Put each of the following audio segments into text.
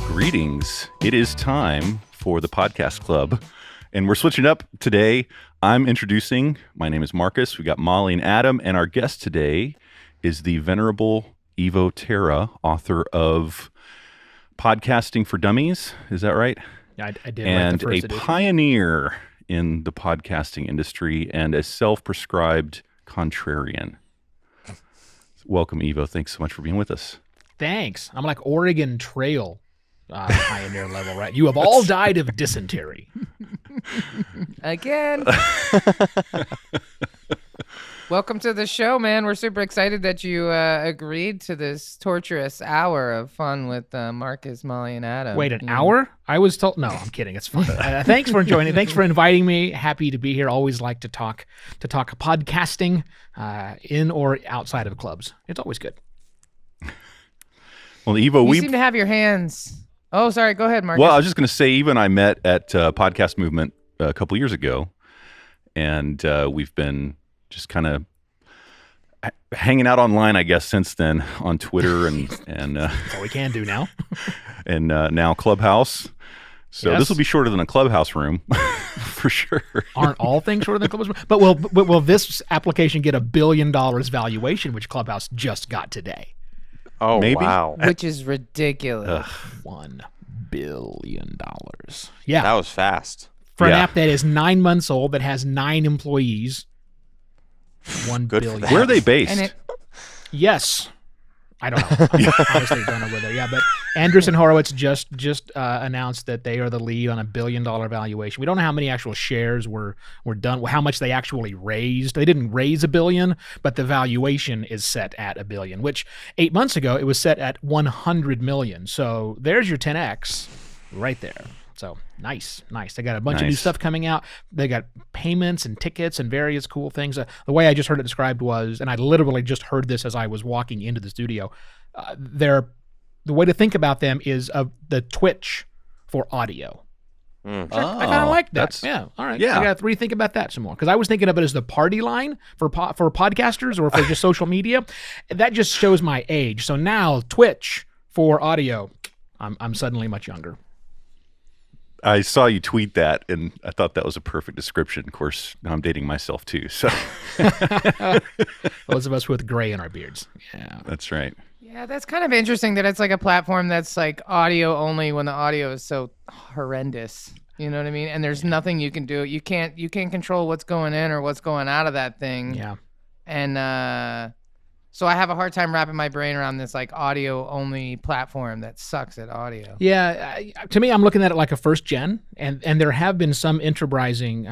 Greetings. It is time for the Podcast Club, and we're switching up today. I'm introducing, my name is Marcus. We got Molly and Adam, and our guest today is the venerable Evo Terra, author of Podcasting for Dummies. Is that right? Yeah, I did. And write the first a edition. pioneer in the podcasting industry and a self-prescribed contrarian. Welcome, Evo. Thanks so much for being with us. Thanks. I'm like Oregon Trail pioneer level, right? You have all died of dysentery. Again. Welcome to the show, man. We're super excited that you agreed to this torturous hour of fun with Marcus, Molly, and Adam. Wait, an hour? I was told. No, I'm kidding. It's fun. Thanks for joining. Thanks for inviting me. Happy to be here. Always like to talk podcasting in or outside of clubs. It's always good. Well, Evo, you seem to have your hands. Oh, sorry. Go ahead, Marcus. Well, I was just going to say, Eva and I met at Podcast Movement a couple years ago, and we've been just kind of hanging out online, I guess, since then on Twitter and That's all we can do now. and now Clubhouse. So Yes. this will be shorter than a Clubhouse room, for sure. Aren't all things shorter than Clubhouse? But will this application get $1 billion valuation, which Clubhouse just got today? Oh, Maybe. wow. Which is ridiculous. $1 billion. Yeah. That was fast. For an Yeah. app that is 9 months old, that has 9 employees, $1 Good for billion. them. Where are they based? And it, Yes. I don't know. I honestly don't know where they're. Yeah, but Andreessen Horowitz just announced that they are the lead on $1 billion valuation. We don't know how many actual shares were done, how much they actually raised. They didn't raise $1 billion, but the valuation is set at $1 billion, which 8 months ago it was set at $100 million. So there's your 10x right there. So nice. They got a bunch of new Nice. stuff coming out. They got payments and tickets and various cool things. The way I just heard it described was, and I literally just heard this as I was walking into the studio, the way to think about them is the Twitch for audio. Mm. I kind of like that. That's, Yeah, all right. yeah. I got to rethink about that some more because I was thinking of it as the party line for podcasters or for just social media. That just shows my age. So now Twitch for audio, I'm suddenly much younger. I saw you tweet that, and I thought that was a perfect description. Of course, now I'm dating myself, too. So Those of us with gray in our beards. Yeah. that's right. yeah, that's kind of interesting that it's like a platform that's like audio only when the audio is so horrendous. You know what I mean? And there's nothing you can do. You can't control what's going in or what's going out of that thing. Yeah. And so I have a hard time wrapping my brain around this like audio only platform that sucks at audio. Yeah, to me, I'm looking at it like a first gen, and there have been some enterprising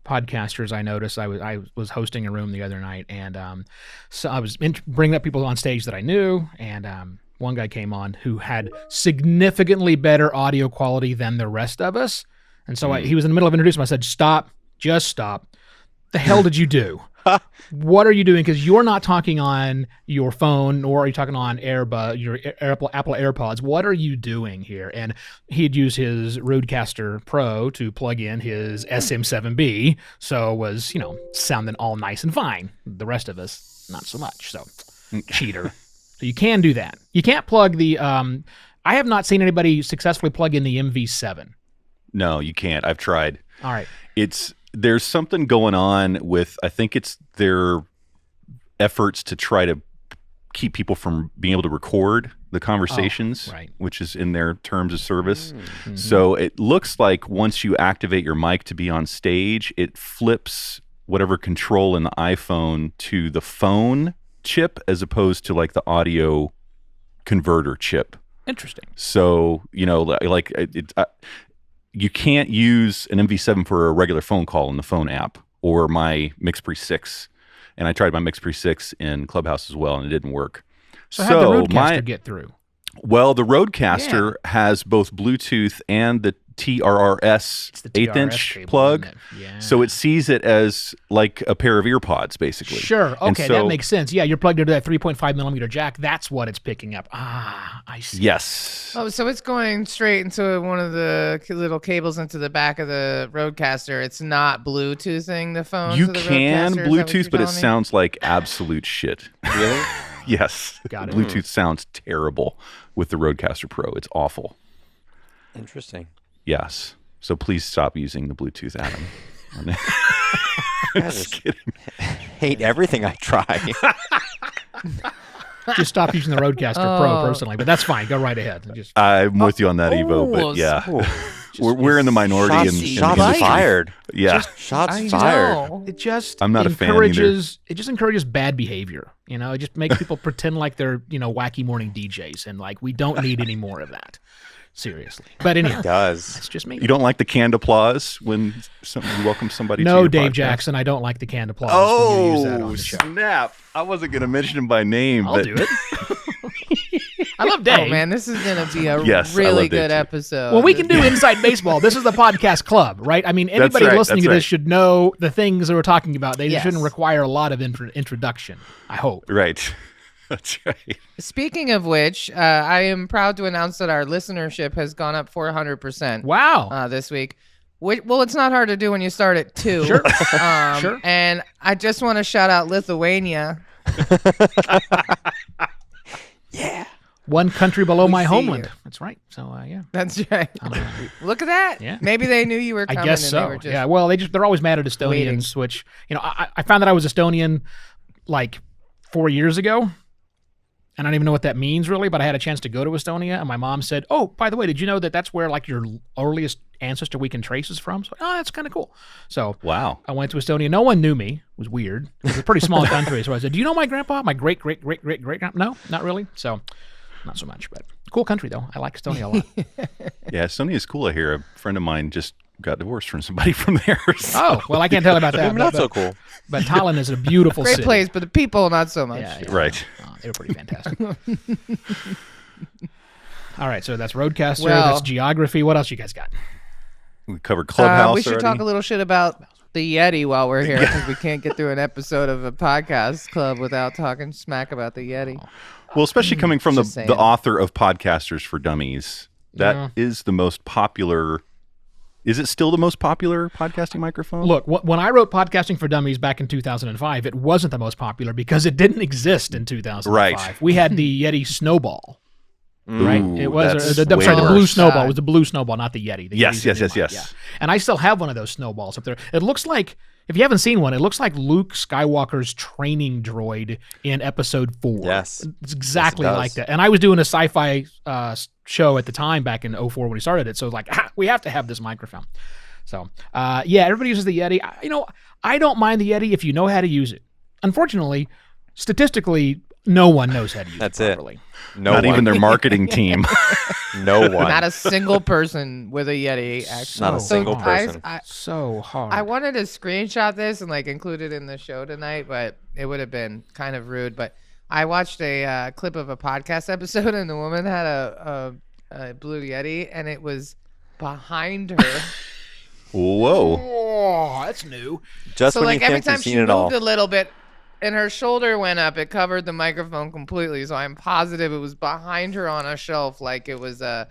podcasters. I noticed. I was hosting a room the other night, and so I was bringing up people on stage that I knew, and one guy came on who had significantly better audio quality than the rest of us, and so he was in the middle of introducing him. I said, "Stop! Just stop! The hell did you do?" What are you doing? Because you're not talking on your phone, nor are you talking on your Apple AirPods. What are you doing here? And he'd use his Rodecaster Pro to plug in his SM7B, so it was, sounding all nice and fine. The rest of us, not so much. So, cheater. So you can do that. You can't plug the. I have not seen anybody successfully plug in the MV7. No, you can't. I've tried. All right. There's something going on with, I think it's their efforts to try to keep people from being able to record the conversations, right. which is in their terms of service. Mm-hmm. So it looks like once you activate your mic to be on stage, it flips whatever control in the iPhone to the phone chip as opposed to like the audio converter chip. Interesting. So, you can't use an MV7 for a regular phone call in the phone app or my MixPre 6. And I tried my MixPre 6 in Clubhouse as well, and it didn't work. So how'd the Rodecaster get through? Well, the Rodecaster has both Bluetooth and the TRRS It's the eighth TRS inch cable, plug. isn't it? Yeah. So it sees it as like a pair of earpods, basically. Sure. And Okay, so- that makes sense. Yeah, you're plugged into that 3.5 millimeter jack. That's what it's picking up. Ah, I see. Yes. Oh, so it's going straight into one of the little cables into the back of the Roadcaster. It's not Bluetoothing the phone. You to the can Roadcaster, is that what Bluetooth, you're but it telling me? sounds like absolute shit. Really? Yes. Got it. Bluetooth sounds terrible with the Rodecaster Pro. It's awful. Interesting. Yes. So please stop using the Bluetooth, Adam. I just hate everything I try. Just stop using the Roadcaster Pro personally, but that's fine. Go right ahead. Just I'm with you on that, Evo, but yeah. We're in the minority in the Shots industry. fired. Yeah. Shots fired. know. it just I'm not a fan encourages it just encourages bad behavior. You know, it just makes people pretend like they're, you know, wacky morning DJs, and like we don't need any more of that. Seriously. But anyhow, It does. that's just me. You don't like the canned applause when you welcome somebody to No, your Dave podcast? Jackson, I don't like the canned applause when you use that on Oh, the show. snap. I wasn't going to mention him by name, I'll but do it. I love Dave. Oh man, this is gonna be a Yes, I really love Dave good too. episode. Well, we can do Inside Baseball. This is the podcast club, right? I mean, anybody right, listening that's to right. this should know the things that we're talking about. They Yes. shouldn't require a lot of introduction, I hope. right. That's right. Speaking of which, I am proud to announce that our listenership has gone up 400%. Wow. This week. Well, it's not hard to do when you start at 2. Sure. Sure. And I just want to shout out Lithuania. One country below my see homeland. you. That's right. So, yeah. That's right. Look at that. Yeah. Just Maybe they knew you were coming. I guess and so. They were just Yeah. Well, they're always mad at Estonians, waiting. which, you know, I found that I was Estonian like 4 years ago. And I don't even know what that means really, but I had a chance to go to Estonia, and my mom said, "Oh, by the way, did you know that that's where like your earliest ancestor we can trace is from?" So, oh, that's kind of cool. So, Wow. I went to Estonia. No one knew me. It was weird. It was a pretty small country. So I said, "Do you know my grandpa? My great grandpa?" No, not really. So, not so much. But cool country though. I like Estonia a lot. Yeah, Estonia is cool. I hear a friend of mine just got divorced from somebody from there. So. Oh, well, I can't tell about that. Maybe not but, so cool. But Tallinn is a beautiful great city. place, but the people not so much. Yeah, yeah. Right. Oh, they were pretty fantastic. All right, so that's Roadcaster. Well- That's geography. What else you guys got? We covered Clubhouse we should already. talk a little shit about the Yeti while we're here, because we can't get through an episode of a podcast club without talking smack about the Yeti. Well, especially coming from the Just saying. author of Podcasters for Dummies. That is the most popular. Is it still the most popular podcasting microphone? Look, when I wrote Podcasting for Dummies back in 2005, it wasn't the most popular because it didn't exist in 2005. Right. We had the Yeti Snowball. Right, Ooh, it was that's the way blue worse. snowball. It was the blue snowball, not the Yeti. The Yes, Yeti's the yes, new yes, one, yes. yeah. And I still have one of those snowballs up there. It looks like, if you haven't seen one, it looks like Luke Skywalker's training droid in Episode 4. Yes. It's exactly Yes, it like does. that. And I was doing a sci-fi show at the time back in 04 when we started it, so it was like, we have to have this microphone. So, yeah, everybody uses the Yeti. I don't mind the Yeti if you know how to use it. Unfortunately, statistically, no one knows how to use That's it it. properly. No Not one. even their marketing team. No one. Not a single person with a Yeti, actually. Not a single guys, person. So hard. I wanted to screenshot this and like include it in the show tonight, but it would have been kind of rude. But I watched a clip of a podcast episode, and the woman had a blue Yeti, and it was behind her. Whoa. Oh, that's new. Just So when like you every think time you've she seen it all. moved a little bit, and her shoulder went up, it covered the microphone completely. So I'm positive it was behind her on a shelf, like it was a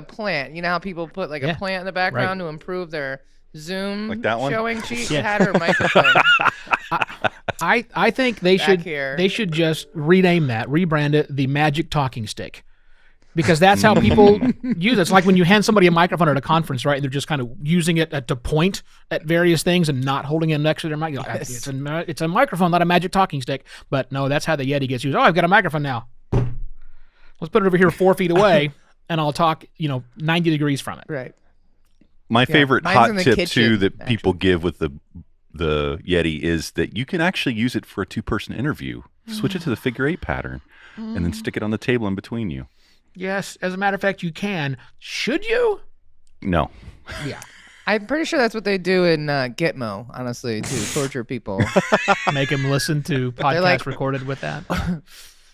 plant. You know how people put like Yeah, a plant in the background to improve their Zoom Like that one? showing sheet? Yeah. It had her microphone. I think they Back here. should just rename that, rebrand it the Magic Talking Stick. Because that's how people use it. It's like when you hand somebody a microphone at a conference, right? They're just kind of using it to point at various things and not holding it next to their mic. You're like, Yes. it's a microphone, not a magic talking stick. But no, that's how the Yeti gets used. Oh, I've got a microphone now. Let's put it over here 4 feet away, and I'll talk, 90 degrees from it. Right. My favorite mine's hot in the tip kitchen, too that people give with the Yeti is that you can actually use it for a 2-person interview. Switch it to the figure 8 pattern, and then stick it on the table in between you. Yes, as a matter of fact, you can. Should you? No. Yeah. I'm pretty sure that's what they do in Gitmo, honestly, to torture people. Make them listen to podcasts like- recorded with that.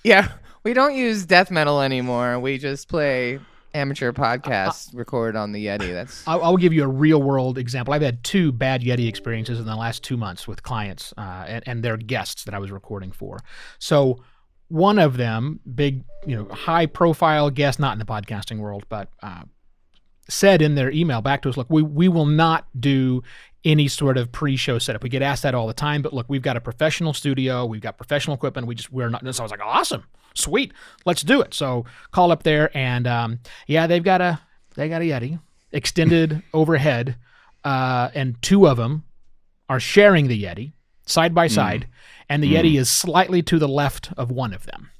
Yeah, we don't use death metal anymore. We just play amateur podcast recorded on the Yeti. That's I'll give you a real world example. I've had 2 bad Yeti experiences in the last 2 months with clients and their guests that I was recording for. So one of them, big, high profile guest, not in the podcasting world, but said in their email back to us, look, we will not do any sort of pre-show setup. We get asked that all the time, but look, we've got a professional studio, we've got professional equipment. We're not. So I was like, awesome, sweet, let's do it. So call up there, and they've got a Yeti extended overhead, and 2 of them are sharing the Yeti side by side, and the Yeti is slightly to the left of one of them.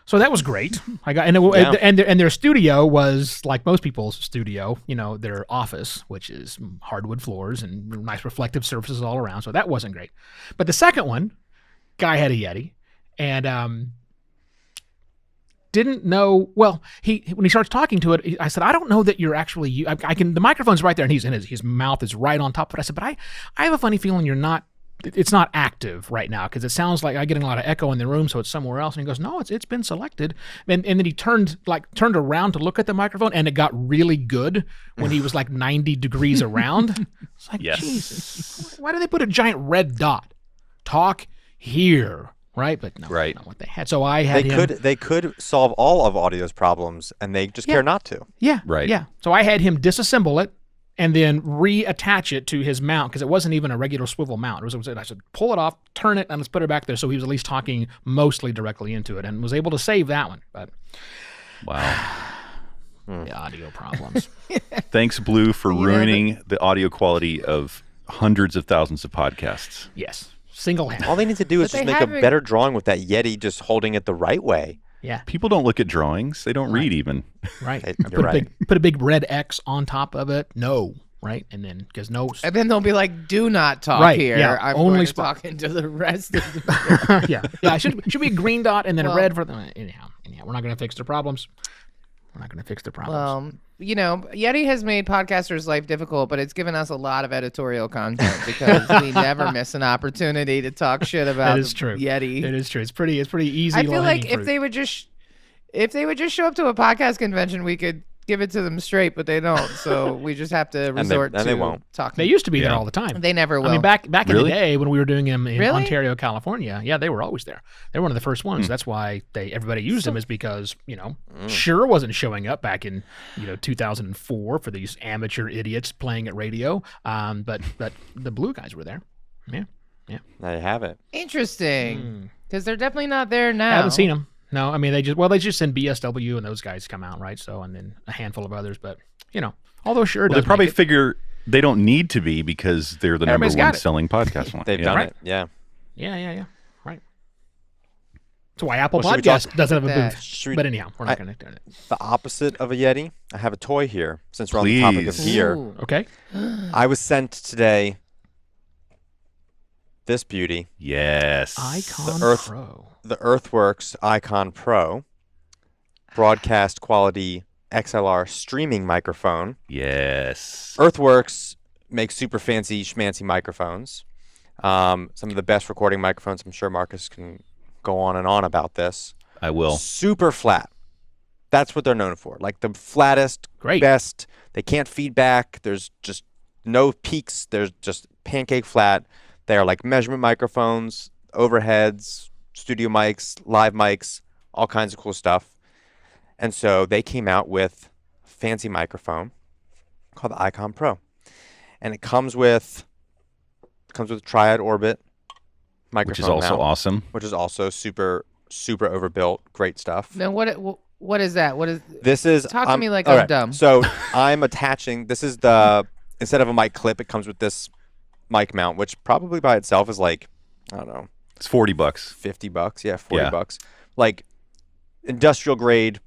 So that was great. And their studio was like most people's studio, their office, which is hardwood floors and nice reflective surfaces all around. So that wasn't great. But the second one, guy had a Yeti, and didn't know. Well, when he starts talking to it, I said, I don't know that you're actually. The microphone's right there, and his mouth is right on top of it. I said, but I have a funny feeling you're not. It's not active right now because it sounds like I'm getting a lot of echo in the room, so it's somewhere else. And he goes, no, it's been selected. And then he turned around to look at the microphone, and it got really good when he was like 90 degrees around. It's like, yes. Jesus, why do they put a giant red dot? Talk here, right? But no, right. Not what they had. So I had They could solve all of audio's problems, and they just care not to. Yeah, right. Yeah. So I had him disassemble it and then reattach it to his mount because it wasn't even a regular swivel mount. I said, pull it off, turn it, and let's put it back there. So he was at least talking mostly directly into it and was able to save that one. But wow. The audio problems. Thanks, Blue, for ruining the audio quality of hundreds of thousands of podcasts. Yes. Single-handed. All they need to do is But just they make a haven't- better drawing with that Yeti just holding it the right way. Yeah. People don't look at drawings. They don't read even. Right. You're right. Put a big red X on top of it. No. Right. And then because no. And then they'll be like, "Do not talk Right, here. yeah, I'm only only spot." talking to the rest of the." Yeah. It should be a green dot and then Well- a red for the. Anyhow, we're not going to fix their problems. Well, Yeti has made podcasters' life difficult, but it's given us a lot of editorial content because we never miss an opportunity to talk shit about That is true. Yeti. It is true. It's pretty easy. I feel like low-hanging if fruit. they would just show up to a podcast convention, we could give it to them straight, but they don't. So we just have to resort they to won't. talking. They used to be there Yeah. all the time. They never will. I mean, back in Really? the day when we were doing them in Really? Ontario, California, yeah, they were always there. They were one of the first ones. That's why everybody used them is because Shure wasn't showing up back in 2004 for these amateur idiots playing at radio. But the Blue guys were there. Yeah, There you have it. Interesting, because they're definitely not there now. I haven't seen them. No, I mean they just send BSW and those guys come out, right? So and then a handful of others, but although Shure Well, does they probably make it. figure they don't need to be because they're the Everybody's number got one it. selling podcast one. They've Yeah. done Right. it. Yeah. Yeah, right. That's why Apple Well, should we Podcast doesn't have a that? booth. Should we- But anyhow, we're not going to do it. The opposite of a Yeti. I have a toy here. Since we're on the topic of Please. gear, Ooh. Okay. I was sent today this beauty, Icon Pro. the Earthworks ICON Pro, broadcast quality XLR streaming microphone. Yes. Earthworks makes super fancy schmancy microphones. Some of the best recording microphones. I'm sure Marcus can go on and on about this. I will. Super flat. That's what they're known for. Like the flattest, Great. best. They can't feedback. There's just no peaks. There's just pancake flat. They are like measurement microphones, overheads, studio mics, live mics, all kinds of cool stuff. And so they came out with a fancy microphone called the ICON Pro. And it comes with a triad orbit microphone Which is also mount, awesome. which is also super overbuilt, great stuff. Now, what is that? What is? This is Talk to me like all I'm right, dumb. So I'm attaching. This is instead of a mic clip, it comes with this mic mount, which probably by itself is like, I don't know, It's $40. $50. Yeah, $40. Yeah. Like industrial grade.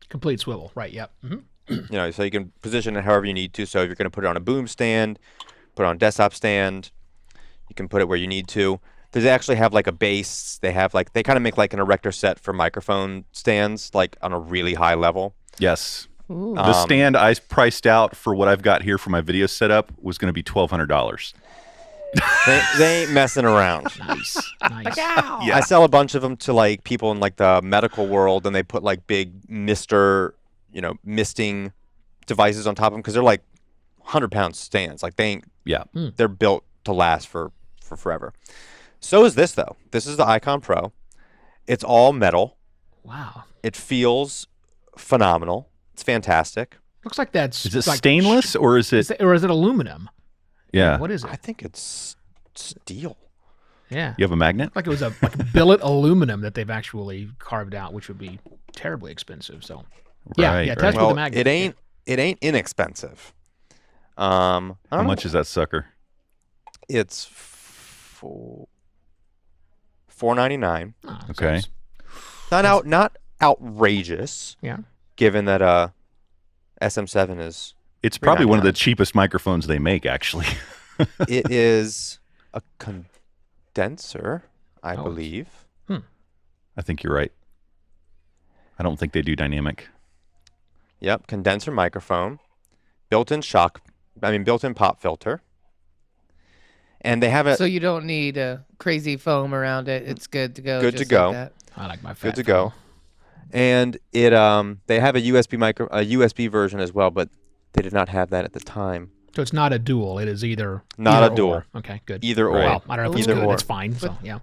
Complete swivel. Right. Yep. Mm-hmm. So you can position it however you need to. So if you're going to put it on a boom stand, put it on a desktop stand, you can put it where you need to. They actually have like a base. They kind of make like an erector set for microphone stands, like on a really high level. Yes. Ooh. The stand I priced out for what I've got here for my video setup was going to be $1,200. They ain't messing around. Nice. Yeah. I sell a bunch of them to like people in like the medical world, and they put like big misting devices on top of them because they're like 100-pound stands. Like they ain't. Yeah. They're built to last for forever. So is this though. This is the ICON Pro. It's all metal. Wow. It feels phenomenal. It's fantastic. Looks like that's. Is it like stainless or is it? or is it aluminum? Yeah. What is it? I think it's steel. Yeah. You have a magnet? Like it was a billet aluminum that they've actually carved out, which would be terribly expensive. So. Yeah. Right, Yeah. right. Test with Well, the magnet. it ain't inexpensive. I How don't know. much is that sucker? It's $4.99. Oh, so Okay. it's- Not outrageous. Yeah. Given that SM7 is It's probably one of the $3.99. cheapest microphones they make, actually. it is a condenser, I Oh. believe. I think you're right. I don't think they do dynamic. Yep, condenser microphone, built-in pop filter. And they have it So you don't need a crazy foam around it. It's good to go. Good to just go. Like that. I like my fat good to phone. go. And it they have a USB version as well, but they did not have that at the time. So it's not a dual. It is either Not either a dual. or. Okay, good. Either or. Well, I don't know if it's Either good. or. It's fine. So yeah.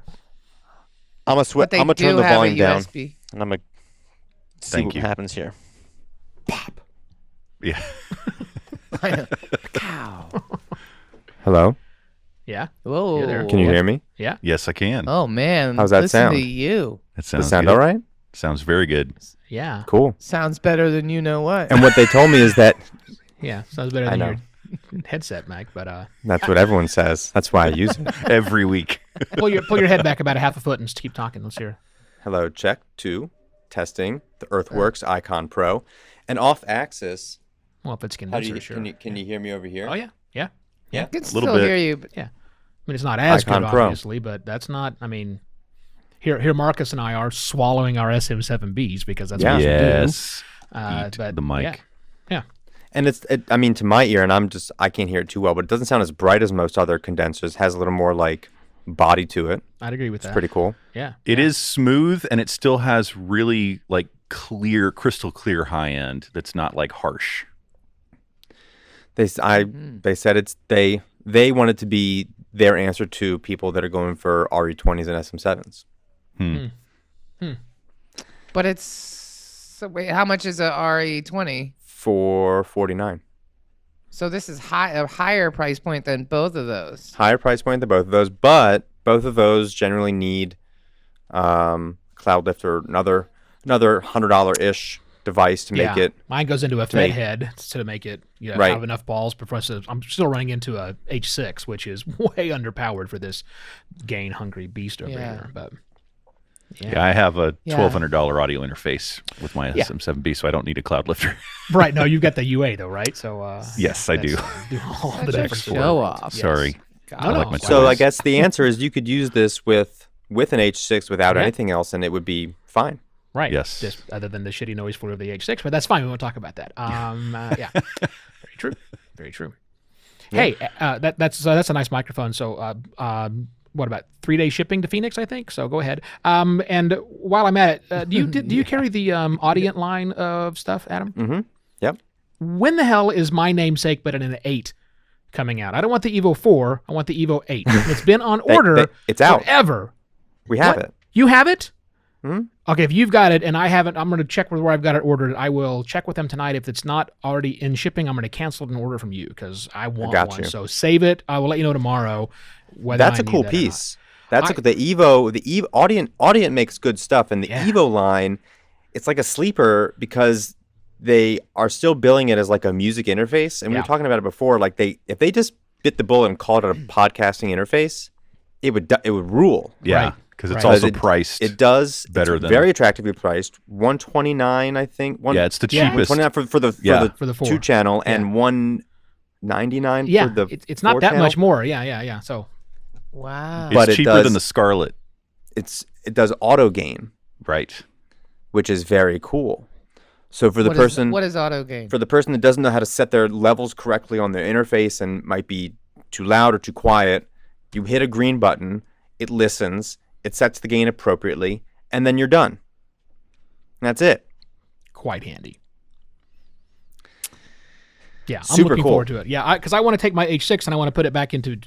I'm But they gonna do turn the have volume a down, USB. and I'm gonna see Thank what you. happens here. Yeah. Cow. Hello, Yeah. Whoa. You're there. can you hear me? Yeah. Yes, I can. Oh man. How's that Listen sound? to you. That Does sounds it sound good. all right? Sounds very good. Yeah. Cool. Sounds better than you know what. And what they told me is that Yeah. Sounds better I than know. your headset, Mike. But that's what everyone says. That's why I use it. Every week. pull your head back about a half a foot and just keep talking. Let's hear. Hello, check 2, testing the Earthworks ICON Pro, and off axis. Well, if it's How do condenser, you sure. can you hear me over here? Oh yeah. Yeah. I can little still bit. hear you. But I mean, it's not as ICON good, Pro. obviously, but that's not. I mean, here Marcus and I are swallowing our SM7Bs because that's Yeah. what we Yes. do. Eat But the mic. Yeah. Yeah. And I mean, to my ear, and I can't hear it too well, but it doesn't sound as bright as most other condensers. Has a little more like body to it. I'd agree with that. Pretty cool. Yeah. It is smooth and it still has really like clear, crystal clear high end that's not like harsh. They said they wanted to be their answer to people that are going for RE20s and SM7s. But it's so wait. How much is a RE20? For $49. So this is a higher price point than both of those. Higher price point than both of those, but both of those generally need cloud lift or another $100-ish device to make it. Mine goes into a fed head to make it Right. have enough balls. Professor, I'm still running into a H6, which is way underpowered for this gain hungry beast over here. But Yeah, I have a Yeah. $1,200 audio interface with my Yeah. SM7B, so I don't need a cloud lifter. right, no, you've got the UA though, right? So Yes, I do. do all the Such a difference. show off. Sorry. No, like no, my it's So fine. I guess the answer is you could use this with an H6 without Yeah. anything else, and it would be fine. right. Yes. Just other than the shitty noise floor of the H6, but that's fine. We won't talk about that. Yeah, very true. Very true. Hey, that's a nice microphone. So, what about 3-day shipping to Phoenix? I think so. Go ahead. And while I'm at it, do you carry the Audient line of stuff, Adam? Mm-hmm. Yep. When the hell is my namesake but an 8 coming out? I don't want the Evo 4. I want the Evo 8. It's been on order. It's out. Forever. We have What? it. You have it? Mhm. Okay, if you've got it and I haven't, I'm going to check where I've got it ordered. I will check with them tonight. If it's not already in shipping, I'm going to cancel an order from you because I want got one. you. So save it. I will let you know tomorrow whether That's I a need cool that or piece. That's I- the Evo Audient makes good stuff, and the Yeah. Evo line, it's like a sleeper because they are still billing it as like a music interface. And we Yeah. were talking about it before. Like if they just bit the bullet and called it a podcasting interface, it would rule. Yeah, Right. because it's Right. also It- priced. It does Better it's than- very attractively priced. $129, I think. yeah, it's the Yeah. cheapest. $129 for the For the 4. 2-channel, Yeah. and $199 Yeah, for the it's not that 4-channel. much more. Yeah. So Wow. It's but it cheaper does- than the Scarlet. It does auto gain, Right. which is very cool. So for the What is auto gain? for the person that doesn't know how to set their levels correctly on their interface and might be too loud or too quiet, You hit a green button, it listens, it sets the gain appropriately, and then you're done. And that's it. Quite handy. Yeah, I'm Super looking cool. forward to it. Yeah, because I want to take my H6 and I want to put it back into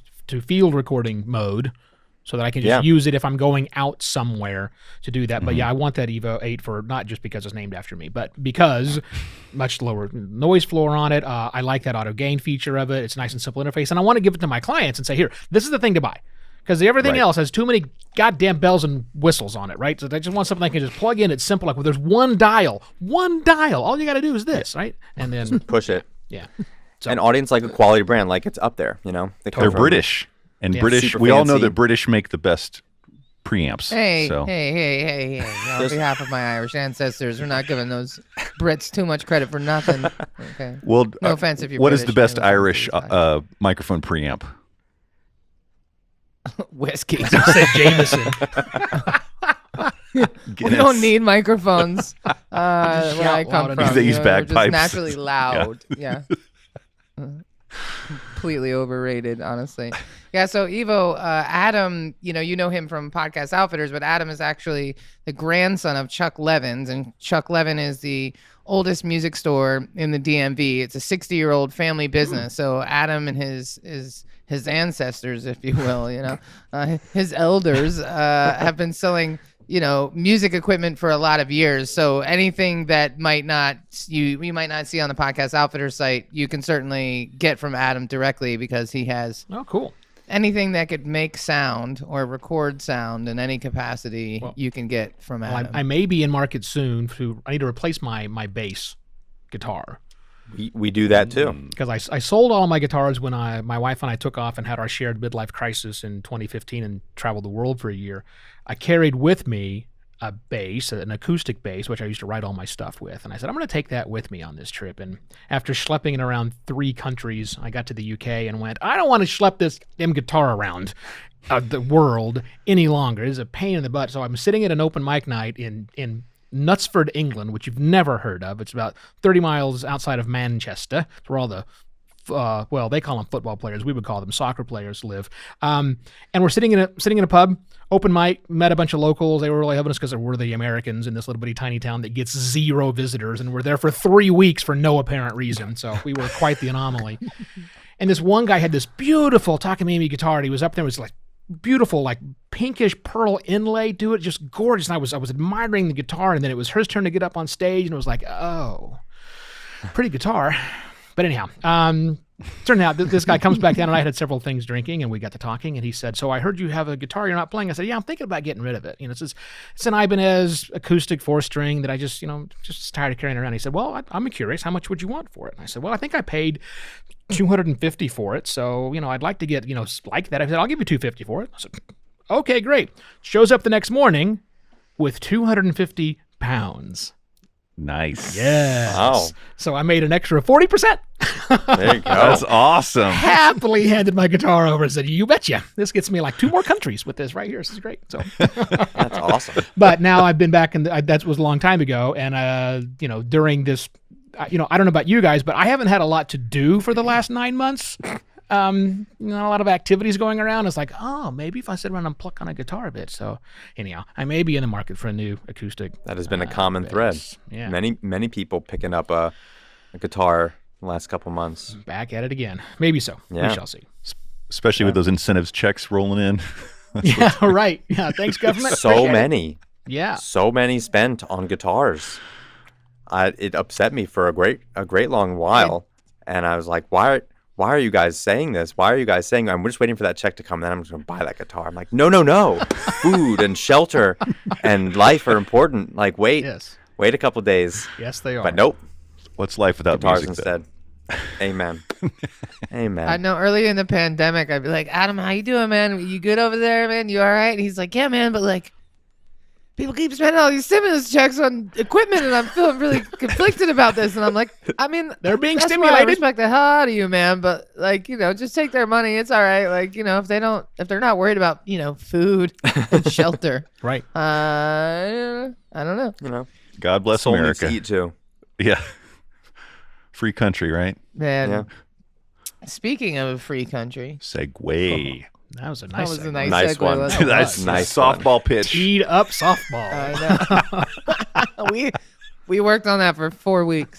field recording mode so that I can just use it if I'm going out somewhere to do that. But yeah, I want that Evo 8 for not just because it's named after me, but because much lower noise floor on it. I like that auto gain feature of it. It's a nice and simple interface. And I want to give it to my clients and say, here, this is the thing to buy. Because everything else has too many goddamn bells and whistles on it, right? So I just want something I can just plug in. It's simple. Like, well, there's one dial. All you got to do is this, right? And then push it. Yeah. So, and Audient's like a quality brand. Like, it's up there, you know? They're British. And British, we all know that British make the best preamps. Hey, so. hey. On behalf of my Irish ancestors, we're not giving those Brits too much credit for nothing. Okay. Well, no offense if you're what British, is the best no Irish microphone preamp? Whiskey. said Jameson. We don't need microphones where I come from. They use we're bagpipes. just naturally loud. Yeah. Completely overrated, honestly. Yeah, so Evo, Adam, you know him from Podcast Outfitters, but Adam is actually the grandson of Chuck Levins, and Chuck Levin is the oldest music store in the DMV. It's a 60-year-old family business. So Adam and his ancestors, if you will, his elders have been selling music equipment for a lot of years. So anything that you might not see on the Podcast Outfitter site, you can certainly get from Adam directly because he has anything that could make sound or record sound in any capacity. You can get from Adam. I may be in market soon. I need to replace my bass guitar. We do that too. Because I sold all my guitars when my wife and I took off and had our shared midlife crisis in 2015 and traveled the world for a year. I carried with me a bass, an acoustic bass, which I used to write all my stuff with. And I said, I'm going to take that with me on this trip. And after schlepping it around 3 countries, I got to the UK and went, I don't want to schlep this damn guitar around the world any longer. It's a pain in the butt. So I'm sitting at an open mic night in Knutsford, England, which you've never heard of. It's about 30 miles outside of Manchester. It's where all the they call them football players. We would call them soccer players live. And we're sitting in a pub, open mic, met a bunch of locals. They were really helping us because we're the Americans in this little bitty tiny town that gets 0 visitors. And we're there for 3 weeks for no apparent reason. So we were quite the anomaly. And this one guy had this beautiful Takamine guitar. And he was up there. It was like beautiful, like pinkish pearl inlay to it. Just gorgeous. And I was admiring the guitar. And then it was her turn to get up on stage. And it was like, oh, pretty guitar. But anyhow, turned out this guy comes back down and I had several things drinking and we got to talking and he said, so I heard you have a guitar you're not playing. I said, yeah, I'm thinking about getting rid of it. It's an Ibanez acoustic 4-string that I just tired of carrying around. He said, well, I'm curious, how much would you want for it? And I said, well, I think I paid $250 for it. So, I'd like to get, like that. I said, I'll give you $250 for it. I said, okay, great. Shows up the next morning with 250 pounds. Nice. Yes. Wow. So I made an extra 40%. There you go. That's awesome. Happily handed my guitar over and said, you betcha. This gets me like 2 more countries with this right here. This is great. So That's awesome. But now I've been back that was a long time ago. And, during this, I don't know about you guys, but I haven't had a lot to do for the last 9 months. Not a lot of activities going around. It's like, oh, maybe if I sit around and pluck on a guitar a bit. So anyhow, I may be in the market for a new acoustic. That has been a common thread. Yeah. Many people picking up a guitar the last couple months. Back at it again. Maybe so. Yeah. We shall see. Especially with those incentives checks rolling in. Yeah, right. Yeah, thanks, government. So Appreciate many. it. Yeah. So many spent on guitars. It upset me for a great long while. And I was like, why are you guys saying this? Why are you guys saying, I'm just waiting for that check to come, then I'm just going to buy that guitar. I'm like, no. Food and shelter and life are important. Like, wait a couple days. Yes, they are. But nope. What's life without Guitars music? instead. Amen. Amen. I know early in the pandemic, I'd be like, Adam, how you doing, man? You good over there, man? You all right? And he's like, yeah, man, but like, people keep spending all these stimulus checks on equipment, and I'm feeling really conflicted about this. And I'm like, I mean, They're being that's why I stimulated. respect the hell out of you, man. But like, just take their money. It's all right. Like, if they're not worried about, food and shelter, Right. I don't know. God bless Soul needs America. to eat too. Yeah. Free country, right? Man. Yeah. Speaking of a free country, Segway. That was a nice. That was a segue. nice Nice segue, one. wasn't it? That's Nice softball pitch. Teed up softball. I know. we worked on that for 4 weeks.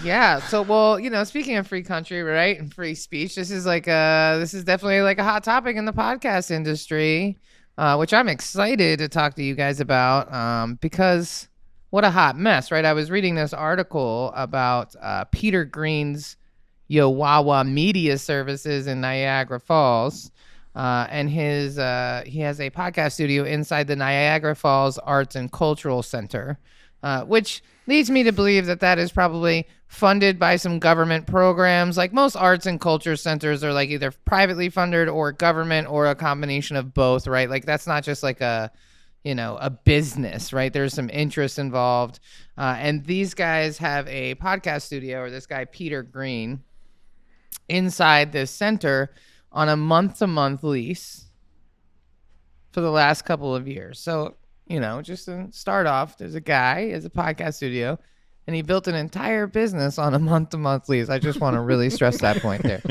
Yeah. So, well, speaking of free country, right, and free speech, this is definitely like a hot topic in the podcast industry, which I'm excited to talk to you guys about, because what a hot mess, right? I was reading this article about Peter Green's yoWOWa Media Services in Niagara Falls, and he has a podcast studio inside the Niagara Falls Arts and Cultural Center, which leads me to believe that is probably funded by some government programs. Like most arts and culture centers are like either privately funded or government or a combination of both, right? Like that's not just like a business, right? There's some interest involved. And these guys have a podcast studio, or this guy, Peter Green, inside this center on a month-to-month lease for the last couple of years. So, just to start off, there's a guy, has a podcast studio, and he built an entire business on a month-to-month lease. I just want to really stress that point there.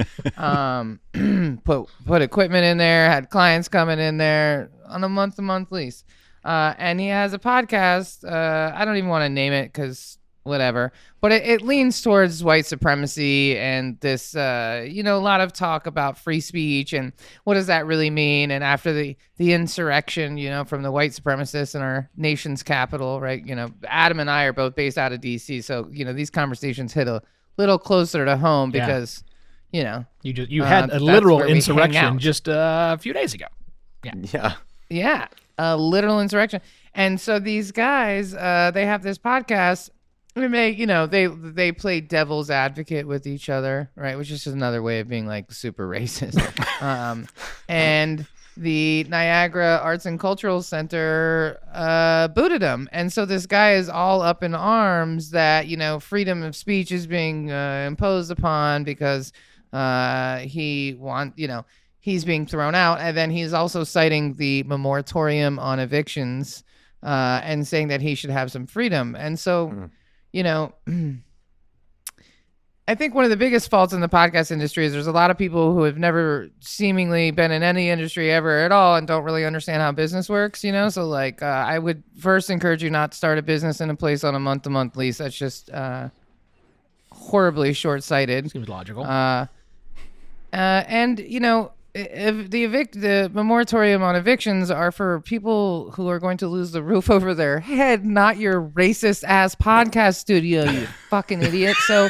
Put equipment in there, had clients coming in there on a month-to-month lease. And he has a podcast. I don't even want to name it because whatever. But it leans towards white supremacy and this, a lot of talk about free speech and what does that really mean? And after the insurrection, from the white supremacists in our nation's capital, right? Adam and I are both based out of D.C. So, these conversations hit a little closer to home because, you had a literal insurrection just a few days ago. Yeah, a literal insurrection. And so these guys, they have this podcast. They play devil's advocate with each other, right? Which is just another way of being like super racist. And the Niagara Arts and Cultural Center booted him. And so this guy is all up in arms that, freedom of speech is being imposed upon because he's being thrown out. And then he's also citing the moratorium on evictions and saying that he should have some freedom. And so... I think one of the biggest faults in the podcast industry is there's a lot of people who have never seemingly been in any industry ever at all and don't really understand how business works, So like, I would first encourage you not to start a business in a place on a month-to-month lease. That's just horribly short-sighted. Seems logical. And if the moratorium on evictions are for people who are going to lose the roof over their head, not your racist ass podcast studio, you fucking idiot. So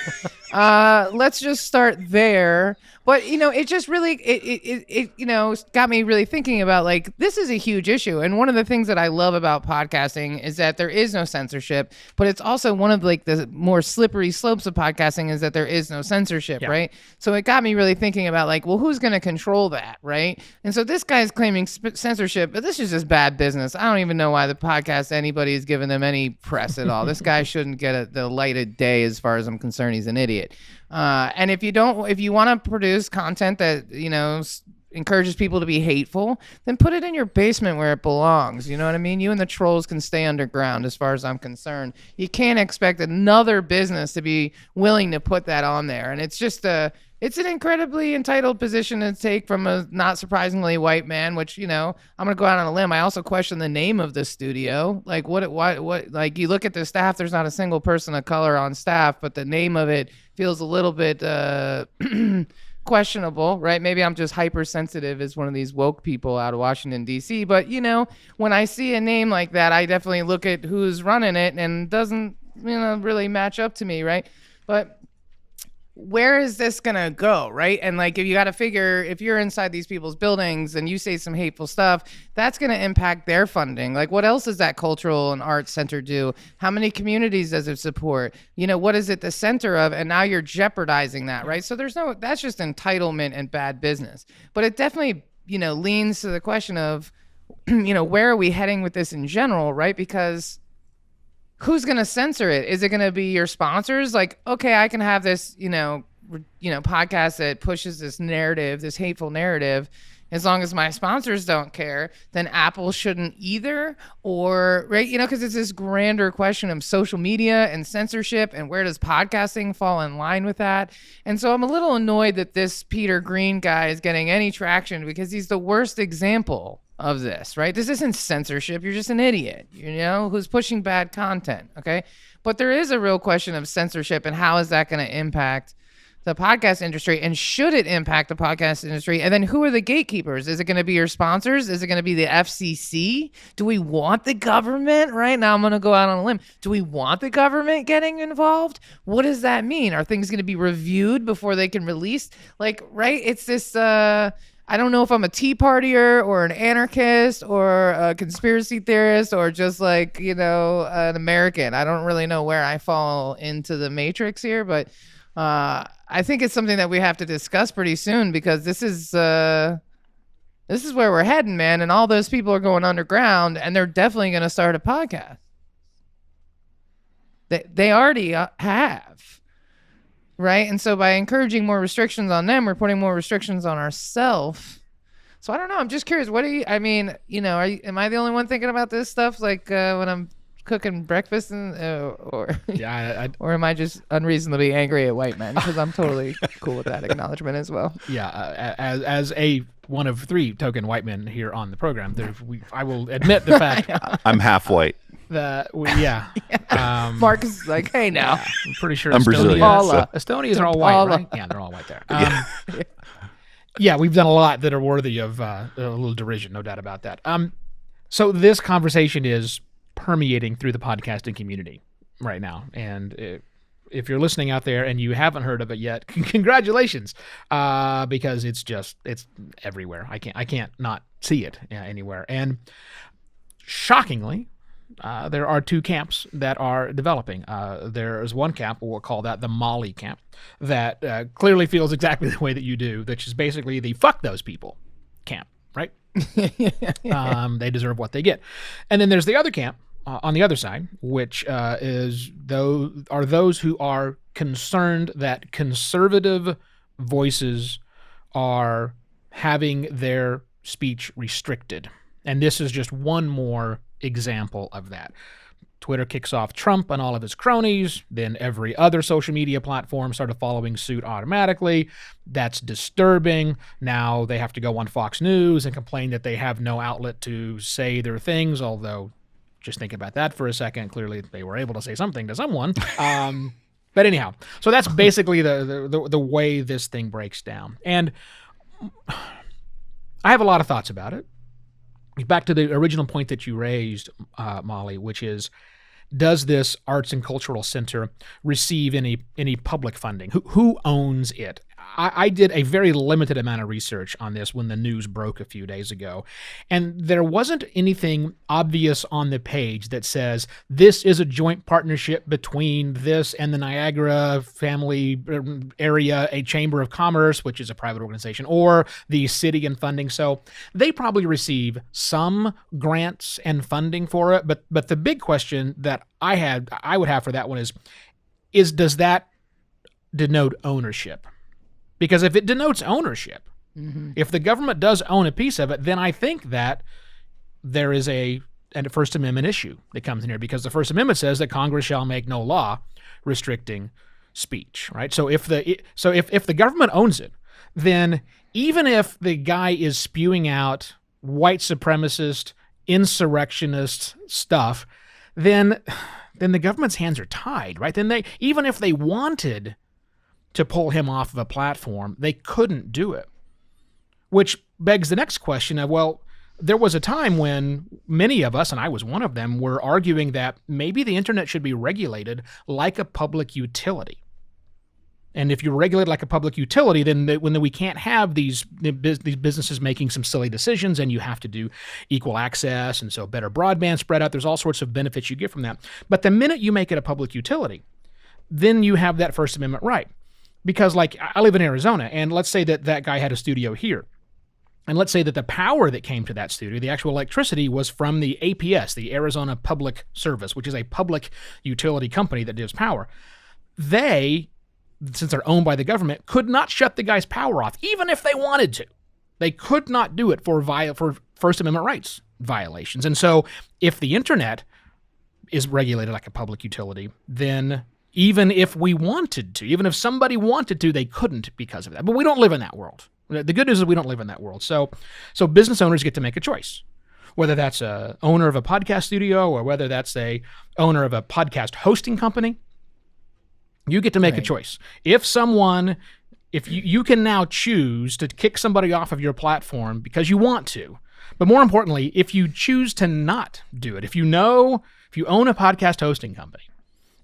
let's just start there. But it just really it got me really thinking about like this is a huge issue. And one of the things that I love about podcasting is that there is no censorship, but it's also one of like the more slippery slopes of podcasting is that there is no censorship, right? So it got me really thinking about like, well, who's going to control that, right? And so this guy's claiming censorship, but this is just bad business. I don't even know why the podcast anybody is giving them any press at all. This guy shouldn't get the light of day as far as I'm concerned. He's an idiot. And if you want to produce content that, encourages people to be hateful, then put it in your basement where it belongs. You know what I mean? You and the trolls can stay underground as far as I'm concerned. You can't expect another business to be willing to put that on there. And it's just it's an incredibly entitled position to take from a not surprisingly white man, which, I'm going to go out on a limb. I also question the name of the studio. Like what, like you look at the staff, there's not a single person of color on staff, but the name of it feels a little bit, questionable, right? Maybe I'm just hypersensitive as one of these woke people out of Washington, D.C. But, when I see a name like that, I definitely look at who's running it and doesn't, really match up to me, right? But where is this going to go, right? And like, if you got to figure, if you're inside these people's buildings and you say some hateful stuff, that's going to impact their funding. Like, what else does that cultural and arts center do? How many communities does it support? What is it the center of? And now you're jeopardizing that, right? So that's just entitlement and bad business. But it definitely, leans to the question of, where are we heading with this in general, right? Because who's going to censor it? Is it going to be your sponsors? Like, okay, I can have this, podcast that pushes this narrative, this hateful narrative, as long as my sponsors don't care, then Apple shouldn't either. Or, right, because it's this grander question of social media and censorship, and where does podcasting fall in line with that? And so I'm a little annoyed that this Peter Green guy is getting any traction, because he's the worst example of this, right? This isn't censorship. You're just an idiot, who's pushing bad content, okay? But there is a real question of censorship, and how is that going to impact the podcast industry, and should it impact the podcast industry? And then who are the gatekeepers? Is it going to be your sponsors? Is it going to be the FCC? Do we want the government? Right now, I'm going to go out on a limb. Do we want the government getting involved? What does that mean? Are things going to be reviewed before they can release? Right? It's this, I don't know if I'm a Tea Partier or an anarchist or a conspiracy theorist or just an American. I don't really know where I fall into the matrix here, but I think it's something that we have to discuss pretty soon, because this is where we're heading, man. And all those people are going underground, and they're definitely going to start a podcast. They already have, right? And so by encouraging more restrictions on them, we're putting more restrictions on ourselves. So I don't know. I'm just curious. Am I the only one thinking about this stuff? When I'm cooking breakfast or am I just unreasonably angry at white men? Because I'm totally cool with that acknowledgement as well. Yeah, as a one of 3 token white men here on the program, I will admit the fact I'm half white. Mark is like, hey now. Yeah, I'm pretty sure I'm Brazilian. Estonians are all white, right? Yeah, they're all white there. Yeah, we've done a lot that are worthy of a little derision, no doubt about that. So this conversation is permeating through the podcasting community right now, and if you're listening out there and you haven't heard of it yet, congratulations, because it's everywhere. I can't not see it anywhere. And shockingly, there are 2 camps that are developing. There is one camp, we'll call that the Molly camp, that clearly feels exactly the way that you do, which is basically the fuck those people camp, right? They deserve what they get. And then there's the other camp on the other side, which are those who are concerned that conservative voices are having their speech restricted. And this is just one more example of that. Twitter kicks off Trump and all of his cronies, then every other social media platform started following suit automatically. That's disturbing. Now they have to go on Fox News and complain that they have no outlet to say their things, although just think about that for a second. Clearly they were able to say something to someone. But anyhow, so that's basically the way this thing breaks down. And I have a lot of thoughts about it. Back to the original point that you raised, Molly, which is, does this arts and cultural center receive any public funding? Who owns it? I did a very limited amount of research on this when the news broke a few days ago, and there wasn't anything obvious on the page that says this is a joint partnership between this and the Niagara Family Area, a Chamber of Commerce, which is a private organization, or the city and funding. So they probably receive some grants and funding for it, but the big question that I would have for that one is does that denote ownership? Because if it denotes ownership, if the government does own a piece of it, then I think that there is a First Amendment issue that comes in here, because the First Amendment says that Congress shall make no law restricting speech, right? So if the government owns it, then even if the guy is spewing out white supremacist, insurrectionist stuff, then the government's hands are tied, right? Then even if they wanted to pull him off of a platform, they couldn't do it. Which begs the next question of, well, there was a time when many of us, and I was one of them, were arguing that maybe the internet should be regulated like a public utility. And if you regulate like a public utility, then when we can't have these businesses making some silly decisions, and you have to do equal access, and so better broadband spread out, there's all sorts of benefits you get from that. But the minute you make it a public utility, then you have that First Amendment right. Because like I live in Arizona, and let's say that guy had a studio here. And let's say that the power that came to that studio, the actual electricity, was from the APS, the Arizona Public Service, which is a public utility company that gives power. They, since they're owned by the government, could not shut the guy's power off, even if they wanted to. They could not do it for First Amendment rights violations. And so if the internet is regulated like a public utility, then even if we wanted to, even if somebody wanted to, they couldn't because of that. But we don't live in that world. The good news is we don't live in that world. So business owners get to make a choice, whether that's a owner of a podcast studio or whether that's a owner of a podcast hosting company. You get to make a choice. If you can now choose to kick somebody off of your platform because you want to, but more importantly, if you choose to not do it, if you own a podcast hosting company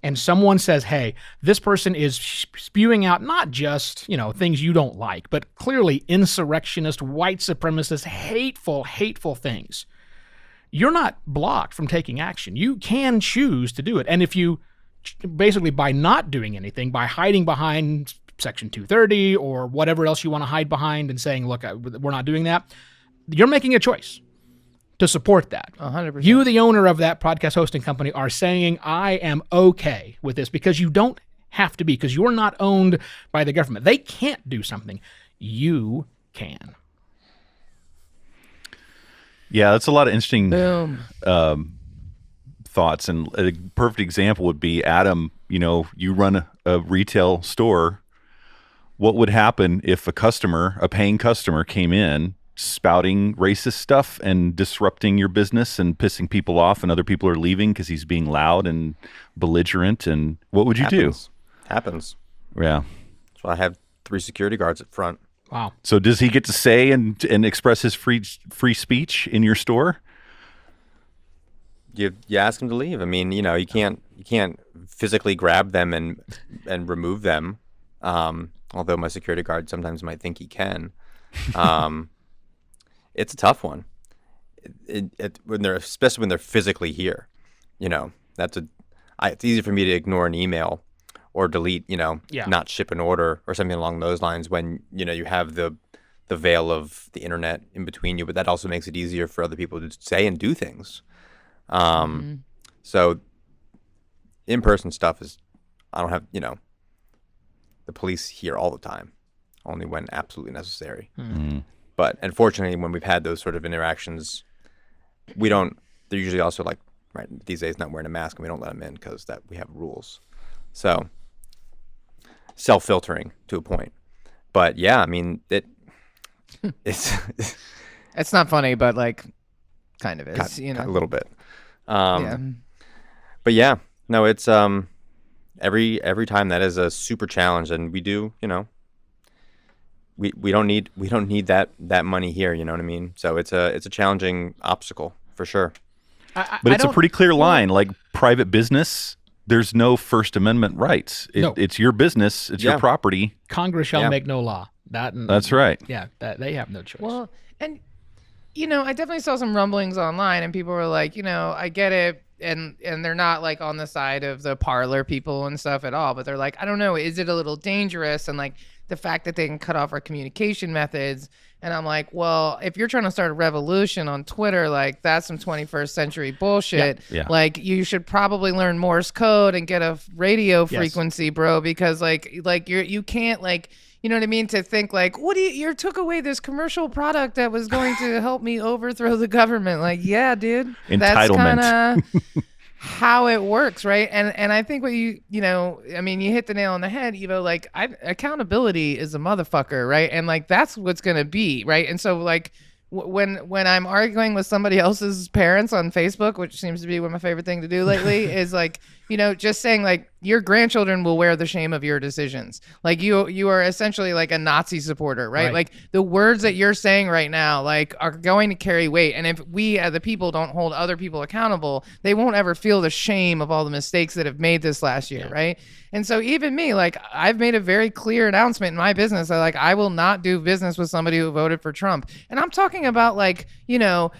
and someone says, hey, this person is spewing out not just, things you don't like, but clearly insurrectionist, white supremacist, hateful things, you're not blocked from taking action. You can choose to do it. And if you basically, by not doing anything, by hiding behind Section 230 or whatever else you want to hide behind and saying, look, we're not doing that, you're making a choice to support that. 100%. You, the owner of that podcast hosting company, are saying, I am okay with this because you don't have to be, because you're not owned by the government. They can't do something. You can. Yeah, that's a lot of interesting Boom. thoughts. And a perfect example would be, Adam, you run a retail store. What would happen if a paying customer came in spouting racist stuff and disrupting your business and pissing people off, and other people are leaving because he's being loud and belligerent? And what would you do? Happens. Yeah. So I have 3 security guards at front. Wow. So does he get to say and express his free speech in your store? You ask him to leave. I mean, you can't physically grab them and remove them. Although my security guard sometimes might think he can. It's a tough one. Especially when they're physically here. It's easy for me to ignore an email or delete, not ship an order or something along those lines when, you have the veil of the internet in between you, but that also makes it easier for other people to say and do things. So in-person stuff I don't have, the police here all the time, only when absolutely necessary. Mm-hmm. But unfortunately, when we've had those sort of interactions, they're usually also these days not wearing a mask, and we don't let them in because we have rules. So self-filtering to a point. But yeah, I mean, it's It's not funny, but kind of is, a little bit. Yeah. But yeah, no, it's every time that is a super challenge, and we do, we don't need that money here, you know what I mean? So it's a challenging obstacle for sure. But it's a pretty clear line. Like private business, there's no First Amendment rights. It's your business. It's your property. Congress shall make no law. That's right. Yeah, they have no choice. Well, and I definitely saw some rumblings online, and people were like, I get it, and they're not on the side of the parlor people and stuff at all, but they're like, I don't know, is it a little dangerous? And the fact that they can cut off our communication methods. And I'm like, well, if you're trying to start a revolution on Twitter, that's some 21st century bullshit. Yeah. You should probably learn Morse code and get a radio frequency, bro, because you can't you know what I mean? To think you took away this commercial product that was going to help me overthrow the government. Yeah, dude. Entitlement. That's kind of how it works, right? And I think what you hit the nail on the head, Evo. Accountability is a motherfucker, right? And that's what's gonna be, right? And so when I'm arguing with somebody else's parents on Facebook, which seems to be one of my favorite thing to do lately, is just saying your grandchildren will wear the shame of your decisions. You are essentially a Nazi supporter, right? The words that you're saying right now are going to carry weight. And if we as the people don't hold other people accountable, they won't ever feel the shame of all the mistakes that have made this last year, right? And so even me, I've made a very clear announcement in my business that I will not do business with somebody who voted for Trump. And I'm talking about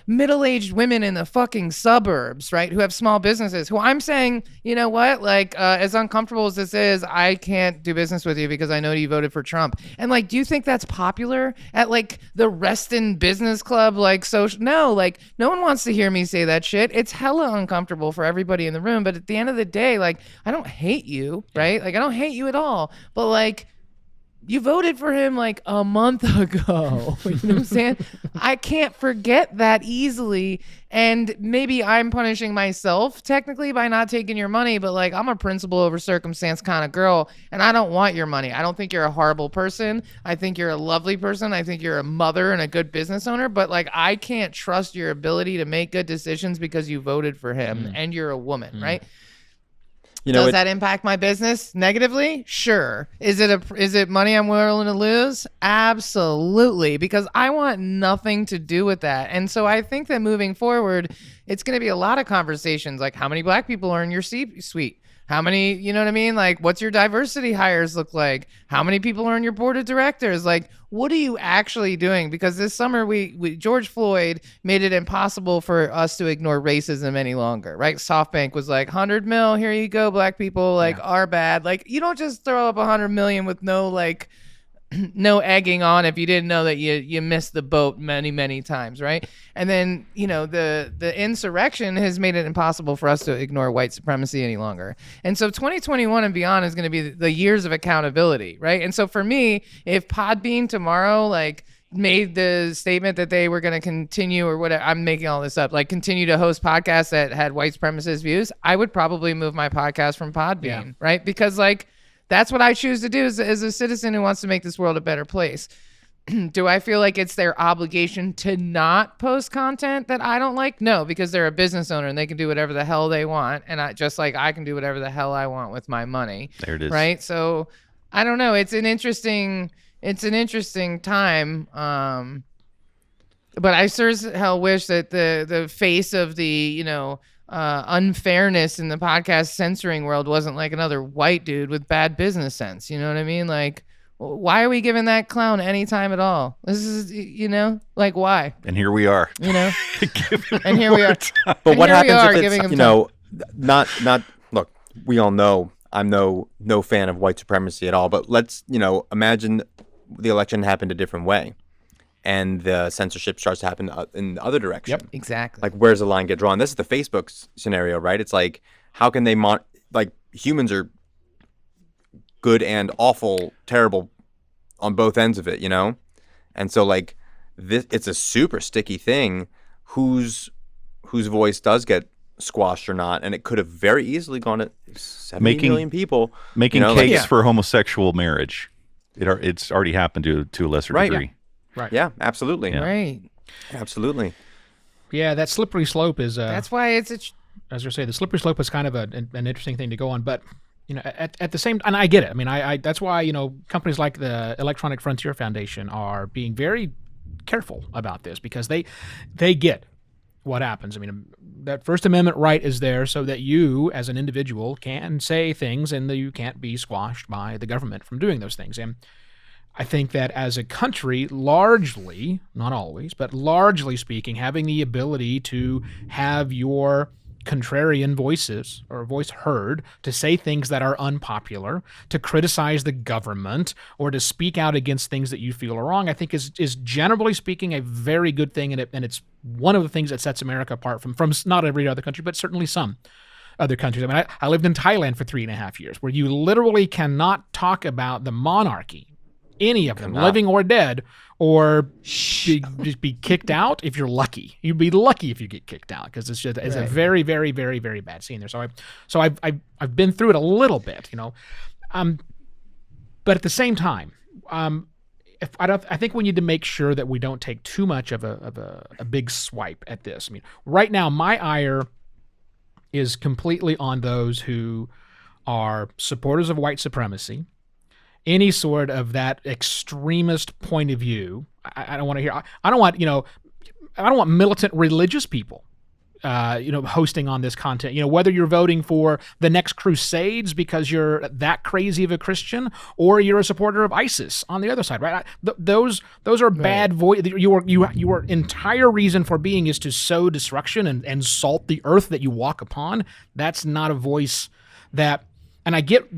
middle-aged women in the fucking suburbs, right? Who have small businesses, who I'm saying, what? As uncomfortable as this is, I can't do business with you because I know you voted for Trump. And do you think that's popular at the Reston Business Club? Social? No, no one wants to hear me say that shit. It's hella uncomfortable for everybody in the room. But at the end of the day, I don't hate you, right? I don't hate you at all. But you voted for him like a month ago. You know what I'm saying? I can't forget that easily. And maybe I'm punishing myself technically by not taking your money, but like I'm a principle over circumstance kind of girl, and I don't want your money. I don't think you're a horrible person. I think you're a lovely person. I think you're a mother and a good business owner, but like I can't trust your ability to make good decisions because you voted for him and you're a woman, right? Does that impact my business negatively? Sure. Is it money I'm willing to lose? Absolutely, because I want nothing to do with that. And so I think that moving forward, it's going to be a lot of conversations like how many black people are in your C-suite? How many, you know what I mean? Like, what's your diversity hires look like? How many people are on your board of directors? Like, what are you actually doing? Because this summer, George Floyd made it impossible for us to ignore racism any longer, right? SoftBank was like, 100 mil, here you go, black people, like, are bad. Like, you don't just throw up 100 million with no, like, no egging on if you didn't know that you missed the boat many times, right? And then, you know, the insurrection has made it impossible for us to ignore white supremacy any longer. And so 2021 and beyond is going to be the years of accountability, right? And so for me, if Podbean tomorrow like made the statement that they were going to continue or whatever, I'm making all this up, like continue to host podcasts that had white supremacist views, I would probably move my podcast from Podbean, right? Because like that's what I choose to do as a citizen who wants to make this world a better place. Do I feel like it's their obligation to not post content that I don't like? No, because they're a business owner and they can do whatever the hell they want. And I just like I can do whatever the hell I want with my money. There it is. Right? So I don't know. It's an interesting time. But I sure as hell wish that the face of the, you know, unfairness in the podcast censoring world wasn't like another white dude with bad business sense. You know what I mean? Like, why are we giving that clown any time at all? This is, you know, like why? And here we are. You know, and here we are. But what happens if it's, you know, not look, we all know I'm no fan of white supremacy at all, but let's, you know, imagine the election happened a different way. And the censorship starts to happen in the other direction. Yep, exactly. Like, where's the line get drawn? This is the Facebook scenario, right? It's like, how can they like humans are good and awful, terrible on both ends of it, you know? And so like this, it's a super sticky thing. Whose voice does get squashed or not? And it could have very easily gone to 70 million people making you know, case like, for homosexual marriage. It's already happened to a lesser degree. Yeah. Right. Yeah, absolutely. Yeah. Right. Absolutely. Yeah, that slippery slope is. That's why it's as I say, the slippery slope is kind of an interesting thing to go on. But you know, at the same, and I get it. I mean, I that's why, you know, companies like the Electronic Frontier Foundation are being very careful about this because they get what happens. I mean, that First Amendment right is there so that you, as an individual, can say things and that you can't be squashed by the government from doing those things. And I think that as a country, largely, not always, but largely speaking, having the ability to have your contrarian voices or voice heard, to say things that are unpopular, to criticize the government, or to speak out against things that you feel are wrong, I think is generally speaking a very good thing, and it's one of the things that sets America apart from not every other country, but certainly some other countries. I mean, I lived in Thailand for 3.5 years, where you literally cannot talk about the monarchy, any of them, living or dead, or just be kicked out if you're lucky. You'd be lucky if you get kicked out because it's a very, very, very, very bad scene there. So I've been through it a little bit, you know, but at the same time, I think we need to make sure that we don't take too much of a big swipe at this. I mean, right now my ire is completely on those who are supporters of white supremacy. Any sort of that extremist point of view, I don't want to hear. I don't want militant religious people, hosting on this content. You know, whether you're voting for the next Crusades because you're that crazy of a Christian, or you're a supporter of ISIS on the other side, right? Those are bad voice. Your entire reason for being is to sow destruction and salt the earth that you walk upon. That's not a voice that. And I get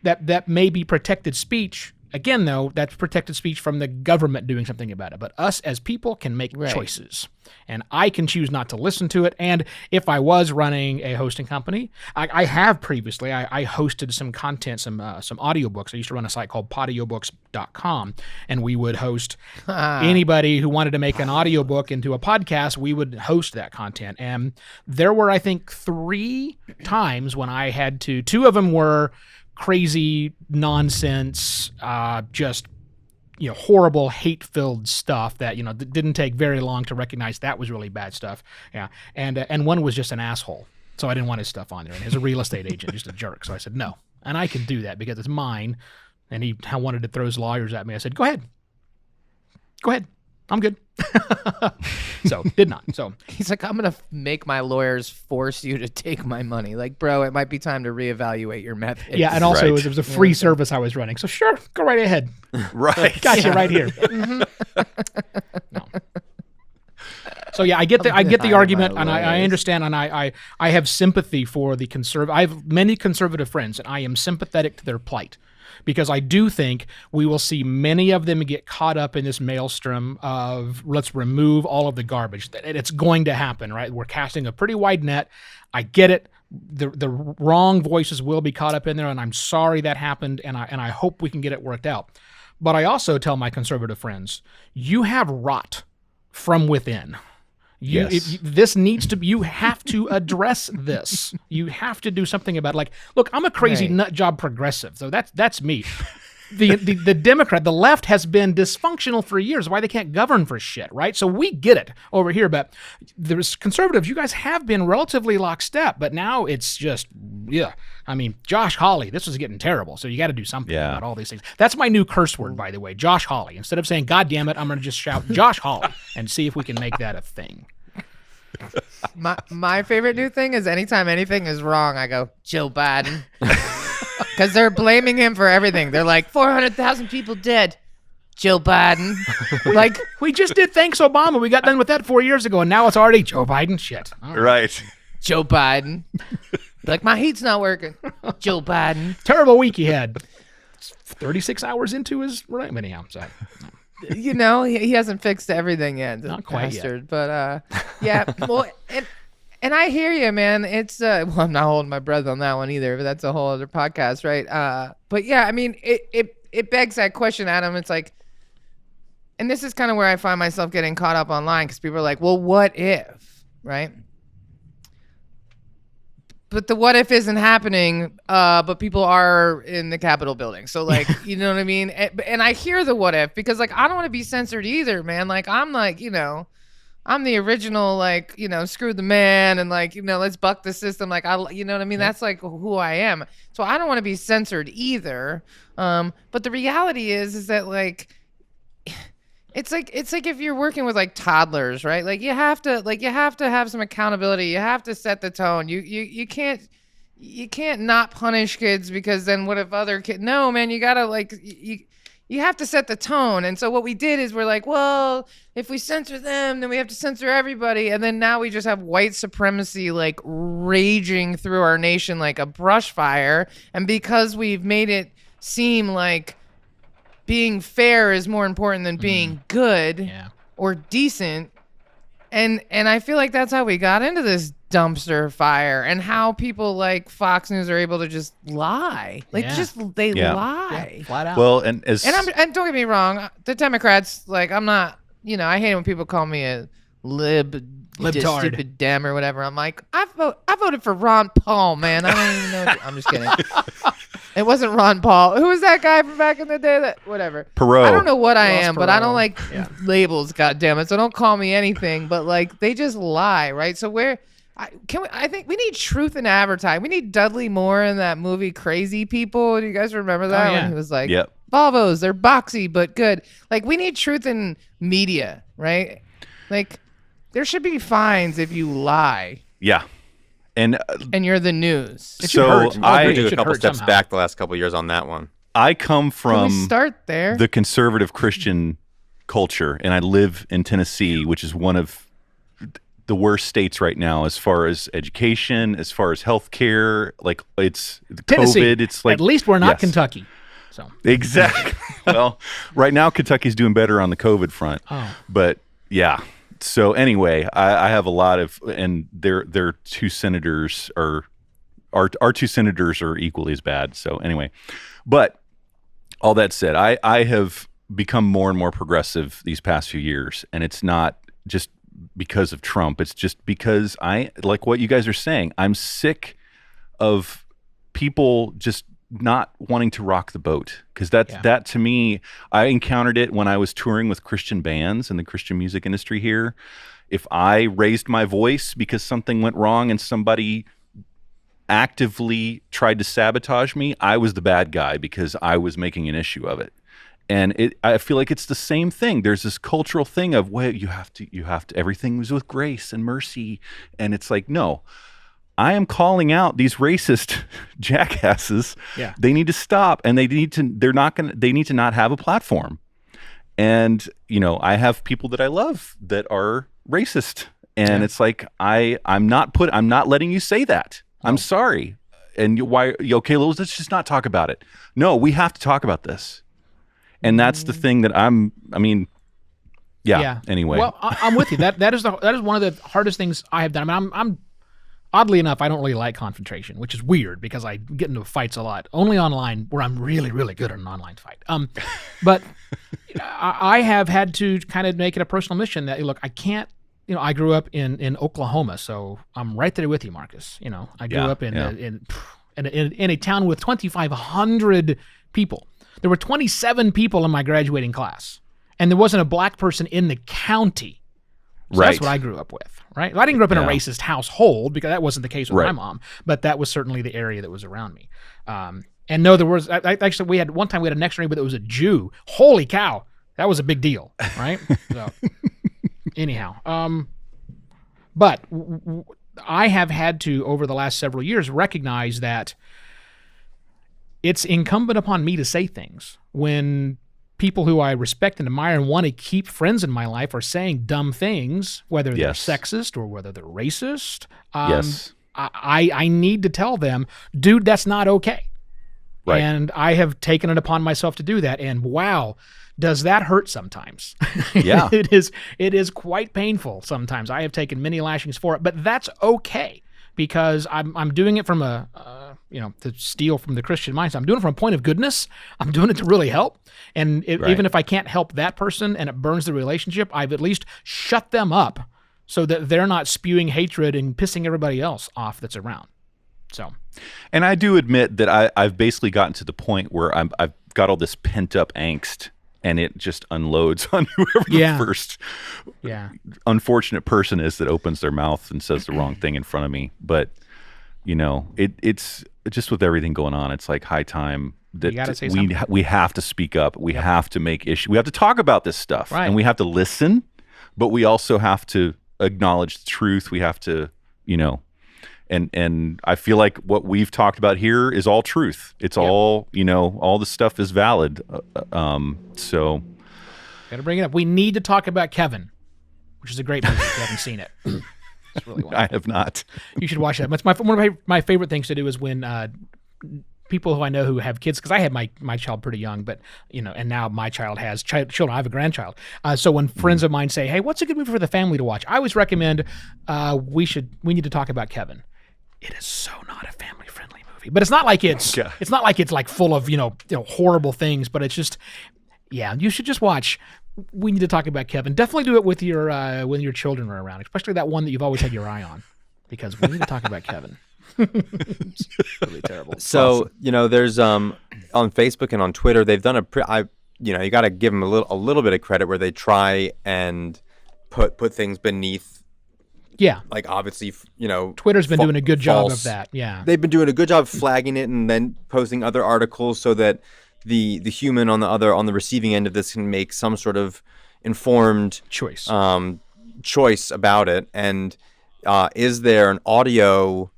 that may be protected speech again, though, that's protected speech from the government doing something about it. But us as people can make choices. And I can choose not to listen to it. And if I was running a hosting company, I have previously, I hosted some content, some audiobooks. I used to run a site called audiobooks.com, and we would host anybody who wanted to make an audiobook into a podcast. We would host that content. And there were, I think, 3 times when I had to, 2 of them were crazy nonsense, just horrible hate-filled stuff that didn't take very long to recognize that was really bad stuff. Yeah, and one was just an asshole, so I didn't want his stuff on there. And he's a real estate agent, just a jerk. So I said no, and I can do that because it's mine. And he wanted to throw his lawyers at me. I said, go ahead, I'm good. So did not. So he's like, I'm gonna make my lawyers force you to take my money. Like, bro, it might be time to reevaluate your method. Yeah, and also it was a free service I was running. So sure, go right ahead. Right. Got you right here. No. So yeah, I get the argument, and I understand, and I have sympathy for the I have many conservative friends, and I am sympathetic to their plight. Because I do think we will see many of them get caught up in this maelstrom of let's remove all of the garbage. It's going to happen, right? We're casting a pretty wide net. I get it. The wrong voices will be caught up in there, and I'm sorry that happened, and I hope we can get it worked out. But I also tell my conservative friends, you have rot from within. This needs to be, you have to address this. You have to do something about it. Like, look, I'm a crazy nut job progressive, so that's me. The Democrat, the left has been dysfunctional for years. Why they can't govern for shit, right? So we get it over here, but there's conservatives, you guys have been relatively lockstep, but now it's just, I mean, Josh Hawley, this is getting terrible. So you got to do something about all these things. That's my new curse word, by the way, Josh Hawley. Instead of saying, God damn it, I'm going to just shout Josh Hawley and see if we can make that a thing. My favorite new thing is anytime anything is wrong, I go, Joe Biden. Because they're blaming him for everything. They're like, 400,000 people dead. Joe Biden. Like, we just did thanks Obama. We got done with that 4 years ago, and now it's already Joe Biden. Shit. Right. Joe Biden. Like, my heat's not working. Joe Biden. Terrible week he had. 36 hours into his right. Anyhow, so. He hasn't fixed everything yet. Not quite yet. But yeah. Well, and I hear you, man. It's I'm not holding my breath on that one either, but that's a whole other podcast, right? But yeah, I mean, it begs that question, Adam. It's like, and this is kind of where I find myself getting caught up online because people are like, well, what if, right? But the what if isn't happening, but people are in the Capitol building. So, like, you know what I mean? And I hear the what if because, like, I don't want to be censored either, man. Like, I'm like, I'm the original, like, screw the man and, like, let's buck the system. Like, you know what I mean? That's, like, who I am. So I don't want to be censored either. But the reality is that, like, it's like if you're working with like toddlers, right? Like you have to have some accountability. You have to set the tone. You can't not punish kids because then what if other kids? No, man, you gotta like you have to set the tone. And so what we did is we're like, well, if we censor them, then we have to censor everybody. And then now we just have white supremacy like raging through our nation like a brush fire. And because we've made it seem like being fair is more important than being good or decent. And I feel like that's how we got into this dumpster fire and how people like Fox News are able to just lie. Like they lie. Yeah, flat out. Well, and don't get me wrong, the Democrats, like I'm not, I hate when people call me a libtard, stupid dem or whatever. I'm like, I voted for Ron Paul, man. I don't even know. I'm just kidding. It wasn't Ron Paul. Who was that guy from back in the day? That whatever. Perot. I don't know what I am, but I don't like labels. God damn it! So don't call me anything. But like they just lie, right? So I think we need truth in advertising. We need Dudley Moore in that movie Crazy People. Do you guys remember that? When he was like, Volvos, they're boxy but good. Like we need truth in media, right? Like there should be fines if you lie. Yeah. And you're the news. So I do a couple steps back the last couple of years on that one. I come from start there? The conservative Christian culture, and I live in Tennessee, which is one of the worst states right now as far as education, as far as healthcare. Like it's Tennessee. COVID. It's like at least we're not Kentucky. So exactly. Well, right now Kentucky's doing better on the COVID front. Oh. But yeah. So anyway, I have a lot of, and their two senators are, our two senators are equally as bad. So anyway, but all that said, I have become more and more progressive these past few years, and it's not just because of Trump. It's just because like what you guys are saying, I'm sick of people just not wanting to rock the boat, because that to me, I encountered it when I was touring with Christian bands in the Christian music industry here. If I raised my voice because something went wrong and somebody actively tried to sabotage me, I was the bad guy because I was making an issue of it. And I feel like it's the same thing. There's this cultural thing of, well, you have to, everything was with grace and mercy. And it's like, no, I am calling out these racist jackasses. Yeah. They need to stop, and they need to not have a platform. And, I have people that I love that are racist. And it's like, I'm not letting you say that. I'm sorry. And why? Okay, let's just not talk about it. No, we have to talk about this. And that's the thing that anyway. Well, I'm with you. That is one of the hardest things I have done. I mean, I'm oddly enough, I don't really like confrontation, which is weird because I get into fights a lot. Only online, where I'm really, really good at an online fight. But I have had to kind of make it a personal mission that, look, I can't. I grew up in Oklahoma, so I'm right there with you, Marcus. I grew up in a town with 2,500 people. There were 27 people in my graduating class, and there wasn't a black person in the county. So right. That's what I grew up with, right? I didn't grow up in a racist household, because that wasn't the case with my mom, but that was certainly the area that was around me. And no, there was actually we had a next door neighbor that was a Jew. Holy cow, that was a big deal, right? So anyhow, but I have had to, over the last several years, recognize that it's incumbent upon me to say things when people who I respect and admire and want to keep friends in my life are saying dumb things, whether they're sexist or whether they're racist. I need to tell them, dude, that's not okay. Right. And I have taken it upon myself to do that. And wow, does that hurt sometimes? Yeah. It is quite painful sometimes. I have taken many lashings for it, but that's okay, because I'm doing it from to steal from the Christian mindset. I'm doing it from a point of goodness. I'm doing it to really help. And even if I can't help that person and it burns the relationship, I've at least shut them up so that they're not spewing hatred and pissing everybody else off that's around. So, and I do admit that I've basically gotten to the point where I've got all this pent up angst, and it just unloads on whoever the first unfortunate person is that opens their mouth and says the wrong thing in front of me. But it's just with everything going on, it's like high time that we have to speak up. We have to make issue. We have to talk about this stuff, and we have to listen, but we also have to acknowledge the truth. We have to, and I feel like what we've talked about here is all truth. It's all, all the stuff is valid. So got to bring it up. We need to talk about Kevin, which is a great movie if you haven't seen it. It's really wonderful. I have not. You should watch that. It's one of my favorite things to do is when people who I know who have kids, because I had my child pretty young, but and now my child has children. I have a grandchild. So when friends of mine say, "Hey, what's a good movie for the family to watch?" I always recommend we need to talk about Kevin. It is so not a family friendly movie, but it's not like it's like full of horrible things, but it's just you should just watch. We need to talk about Kevin. Definitely do it with your when your children are around, especially that one that you've always had your eye on, because we need to talk about Kevin. It's really terrible. So there's on Facebook and on Twitter they've done you got to give them a little bit of credit where they try and put things beneath. Yeah. Like obviously, Twitter's been doing a good job of that. Yeah. They've been doing a good job flagging it and then posting other articles so that the human on the receiving end of this can make some sort of informed choice about it. And is there an audio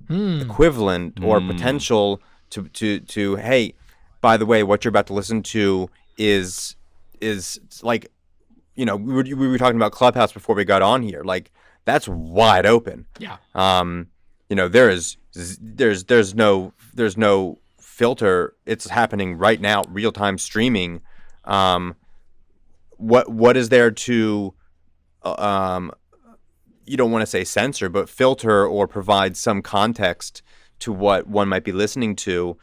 equivalent or potential to hey, by the way, what you're about to listen to is like, we were talking about Clubhouse before we got on here. Like, that's wide open. Yeah. There's no filter. It's happening right now, real time streaming What is there to you don't want to say censor, but filter or provide some context to what one might be listening to,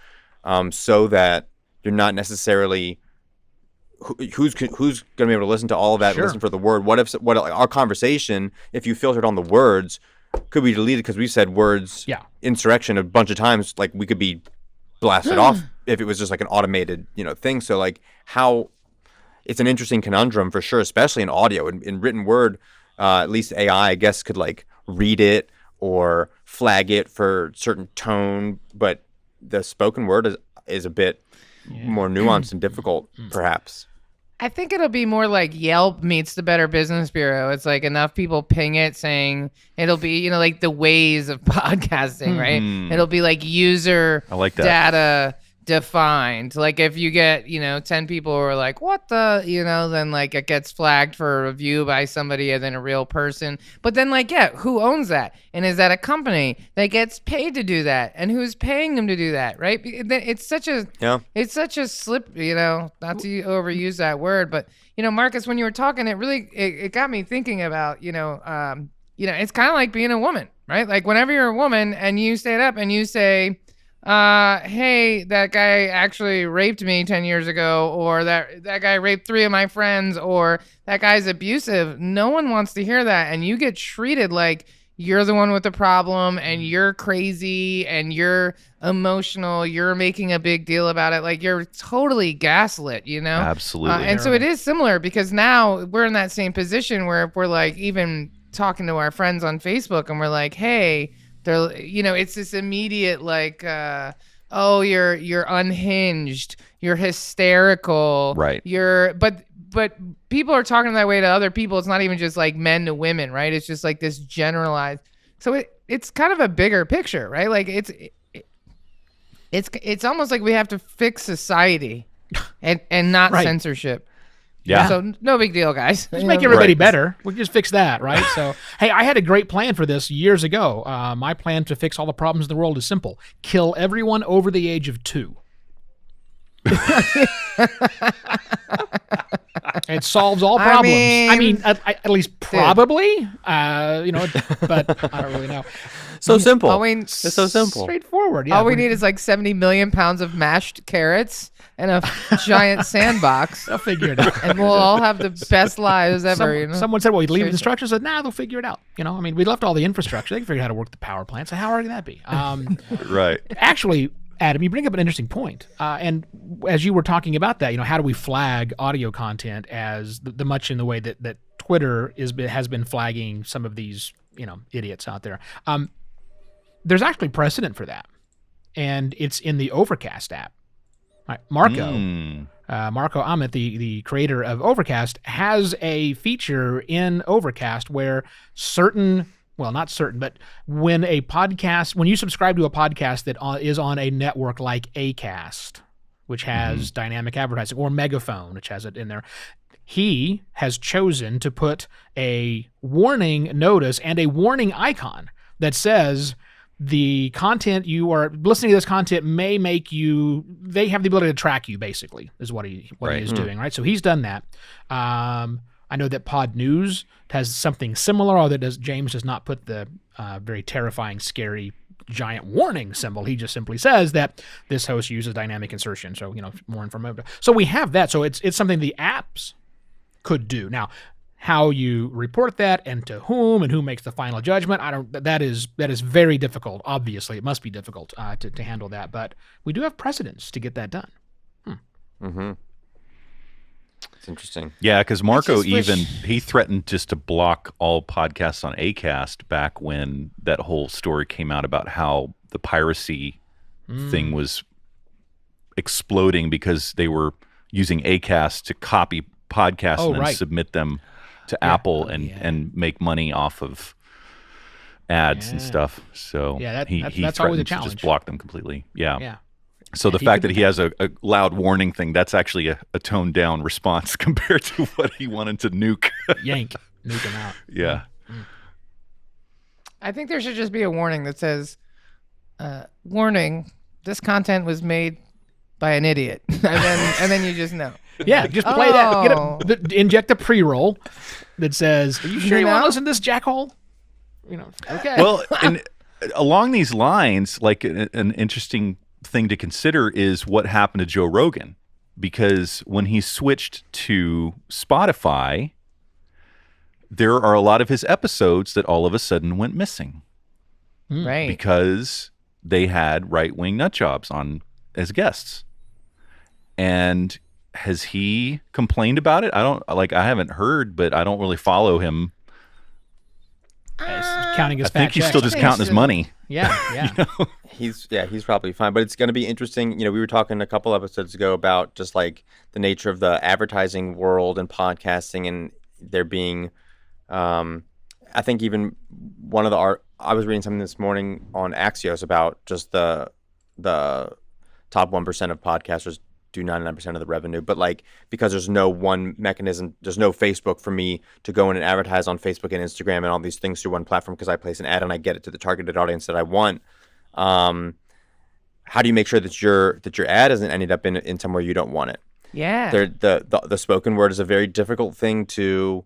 so that you're not necessarily who's going to be able to listen to all of that and Sure. listen for the word. What our conversation, if you filtered on the words, could be deleted because we said words insurrection a bunch of times. Like we could be blasted off if it was just like an automated thing. So like how it's an interesting conundrum for sure, especially in audio. In written word, at least AI, I guess, could like read it or flag it for certain tone, but the spoken word is a bit more nuanced and difficult, perhaps. I think it'll be more like Yelp meets the Better Business Bureau. It's like enough people ping it saying it'll be, like the ways of podcasting, right? It'll be like user I like that. data defined. Like if you get, 10 people who are like, what the, then like it gets flagged for review by somebody and then a real person. But then like, who owns that? And is that a company that gets paid to do that? And who's paying them to do that, right? It's such a slip, not to overuse that word, but Marcus, when you were talking, it really, it got me thinking about, it's kind of like being a woman, right? Like whenever you're a woman and you stand up and you say, hey, that guy actually raped me 10 years ago, or that guy raped 3 of my friends, or that guy's abusive. No one wants to hear that. And you get treated like you're the one with the problem and you're crazy and you're emotional. You're making a big deal about it. Like you're totally gaslit, Absolutely. And so it is similar because now we're in that same position where if we're like even talking to our friends on Facebook and we're like, hey, they're, it's this immediate like, oh, you're unhinged, you're hysterical, right? But people are talking that way to other people. It's not even just like men to women, right? It's just like this generalized. So it's kind of a bigger picture, right? Like it's almost like we have to fix society, and not censorship. Yeah. So no big deal, guys. Just make everybody better. We can just fix that, right? So, hey, I had a great plan for this years ago. My plan to fix all the problems in the world is simple: kill everyone over the age of 2. It solves all problems. I mean, at least probably. But I don't really know. So simple. It's so simple. Straightforward. Yeah. All we need is like 70 million pounds of mashed carrots and a giant sandbox. They'll figure it out. And we'll all have the best lives ever. Someone said, well, we'd leave instructions. I said, nah, they'll figure it out. We left all the infrastructure. They can figure out how to work the power plant. So how hard can that be? Right. Actually, Adam, you bring up an interesting point. And as you were talking about that, how do we flag audio content as the much in the way that Twitter has been flagging some of these, idiots out there. There's actually precedent for that. And it's in the Overcast app. Right. Marco Amit, the creator of Overcast, has a feature in Overcast where not certain, but when you subscribe to a podcast that is on a network like Acast, which has dynamic advertising, or Megaphone, which has it in there, he has chosen to put a warning notice and a warning icon that says, the content you are listening to, this content may make you, they have the ability to track you, basically, is what he is doing, right? So he's done that. I know that Podnews has something similar, although James does not put the very terrifying, scary, giant warning symbol. He just simply says that this host uses dynamic insertion. So, more information. So we have that. So it's something the apps could do. Now, how you report that and to whom and who makes the final judgment, that is very difficult. Obviously, it must be difficult to handle that, but we do have precedents to get that done. It's interesting. Yeah, because Marco he threatened just to block all podcasts on Acast back when that whole story came out about how the piracy thing was exploding because they were using Acast to copy podcasts and then submit them to Apple and make money off of ads and stuff. So he that's always a threatened to challenge. just block them completely. Yeah. Yeah. So the fact that he has a loud warning thing, that's actually a toned down response compared to what he wanted to nuke. Nuke him out. Yeah. I think there should just be a warning that says, warning, this content was made by an idiot, and then you just know. Yeah, just play that. Inject a pre-roll that says, "Are you sure you want to listen to this jackhole?" Okay. Well, and along these lines, like an interesting thing to consider is what happened to Joe Rogan, because when he switched to Spotify, there are a lot of his episodes that all of a sudden went missing. Right. Because they had right-wing nutjobs on as guests. And has he complained about it? I haven't heard, but I don't really follow him. Counting his I think he's still just counting his money. Yeah. He's probably fine, but it's going to be interesting. We were talking a couple episodes ago about just like the nature of the advertising world and podcasting, and there being, I think even one of I was reading something this morning on Axios about just the top 1% of podcasters do 99% of the revenue, but like because there's no one mechanism, there's no Facebook for me to go in and advertise on Facebook and Instagram and all these things through one platform because I place an ad and I get it to the targeted audience that I want. How do you make sure that your ad hasn't ended up in somewhere you don't want it? Yeah. The spoken word is a very difficult thing to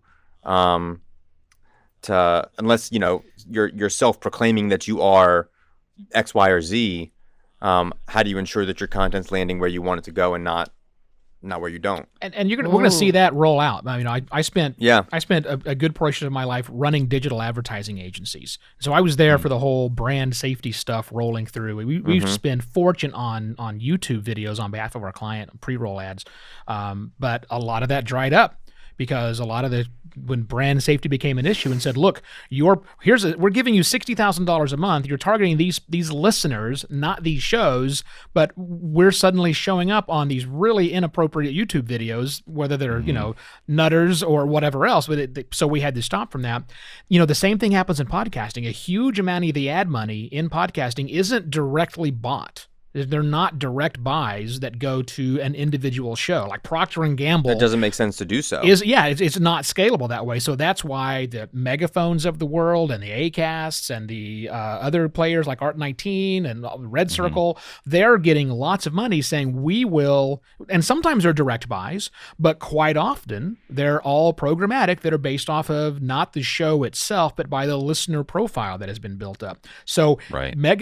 unless you're self-proclaiming that you are X, Y, or Z. How do you ensure that your content's landing where you want it to go and not where you don't? And we're gonna see that roll out. I spent a good portion of my life running digital advertising agencies, so I was there for the whole brand safety stuff rolling through. We spend fortune on YouTube videos on behalf of our client, pre-roll ads, but a lot of that dried up. Because when brand safety became an issue and said, look, we're giving you $60,000 a month. You're targeting these listeners, not these shows, but we're suddenly showing up on these really inappropriate YouTube videos, whether they're nutters or whatever else. But so we had to stop from that. The same thing happens in podcasting. A huge amount of the ad money in podcasting isn't directly bought. They're not direct buys that go to an individual show, like Procter & Gamble. It doesn't make sense to do so. It's not scalable that way. So that's why the megaphones of the world and the Acasts and the other players like Art19 and Red Circle, they're getting lots of money saying we will, and sometimes they're direct buys, but quite often they're all programmatic that are based off of not the show itself, but by the listener profile that has been built up. So,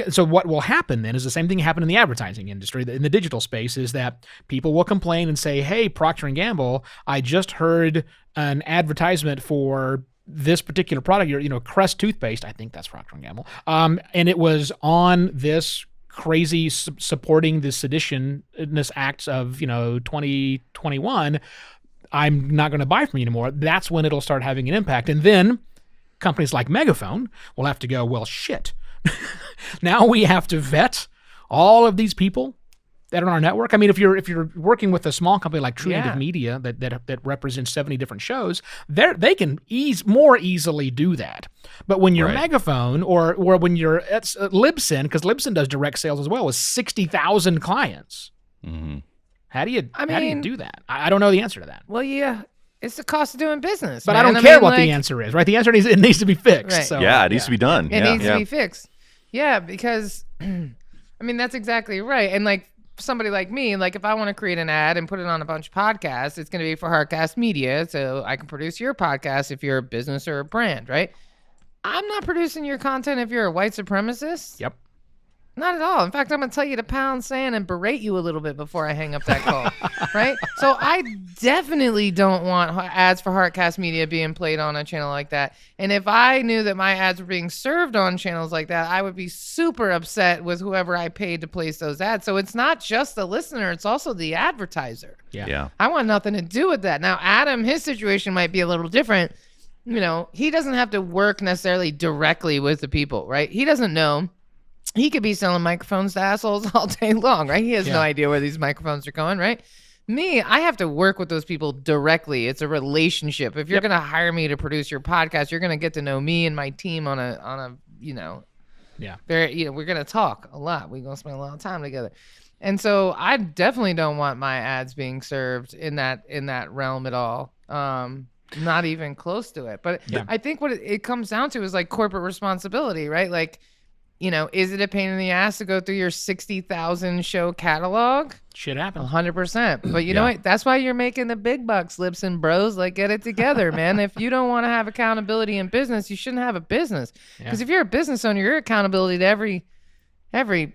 so what will happen then is the same thing happened in the advertising industry, in the digital space, is that people will complain and say, hey, Procter & Gamble, I just heard an advertisement for this particular product, Crest toothpaste, I think that's Procter & Gamble, and it was on this crazy supporting the seditionness acts of 2021, I'm not going to buy from you anymore. That's when it'll start having an impact. And then companies like Megaphone will have to go, well, shit. Now we have to vet all of these people that are on our network. I mean, if you're working with a small company like True Native Media that represents 70 different shows, they can more easily do that. But when you're Megaphone or when you're at Libsyn, because Libsyn does direct sales as well with 60,000 clients, how do you do that? I don't know the answer to that. Well, yeah. It's the cost of doing business. But man. I don't care what the answer is, right? The answer is it needs to be fixed. Right. So, it needs to be done. It needs to be fixed. Yeah, because that's exactly right. And like somebody like me, like if I want to create an ad and put it on a bunch of podcasts, it's going to be for Heartcast Media, so I can produce your podcast if you're a business or a brand, right? I'm not producing your content if you're a white supremacist. Yep. Not at all. In fact, I'm going to tell you to pound sand and berate you a little bit before I hang up that call, right? So I definitely don't want ads for Heartcast Media being played on a channel like that. And if I knew that my ads were being served on channels like that, I would be super upset with whoever I paid to place those ads. So it's not just the listener, it's also the advertiser. Yeah. I want nothing to do with that. Now, Adam, his situation might be a little different. He doesn't have to work necessarily directly with the people, right? He doesn't know. He could be selling microphones to assholes all day long, right? He has no idea where these microphones are going, right? Me, I have to work with those people directly. It's a relationship. If you're going to hire me to produce your podcast, you're going to get to know me and my team on a very, we're going to talk a lot. We're going to spend a lot of time together. And so I definitely don't want my ads being served in that realm at all. Not even close to it. But I think what it comes down to is like corporate responsibility, right? Like, is it a pain in the ass to go through your 60,000 show catalog? Shit happens. 100%. But you know what? That's why you're making the big bucks, lips and bros. Like, get it together, man. If you don't want to have accountability in business, you shouldn't have a business. Because if you're a business owner, you're accountability to every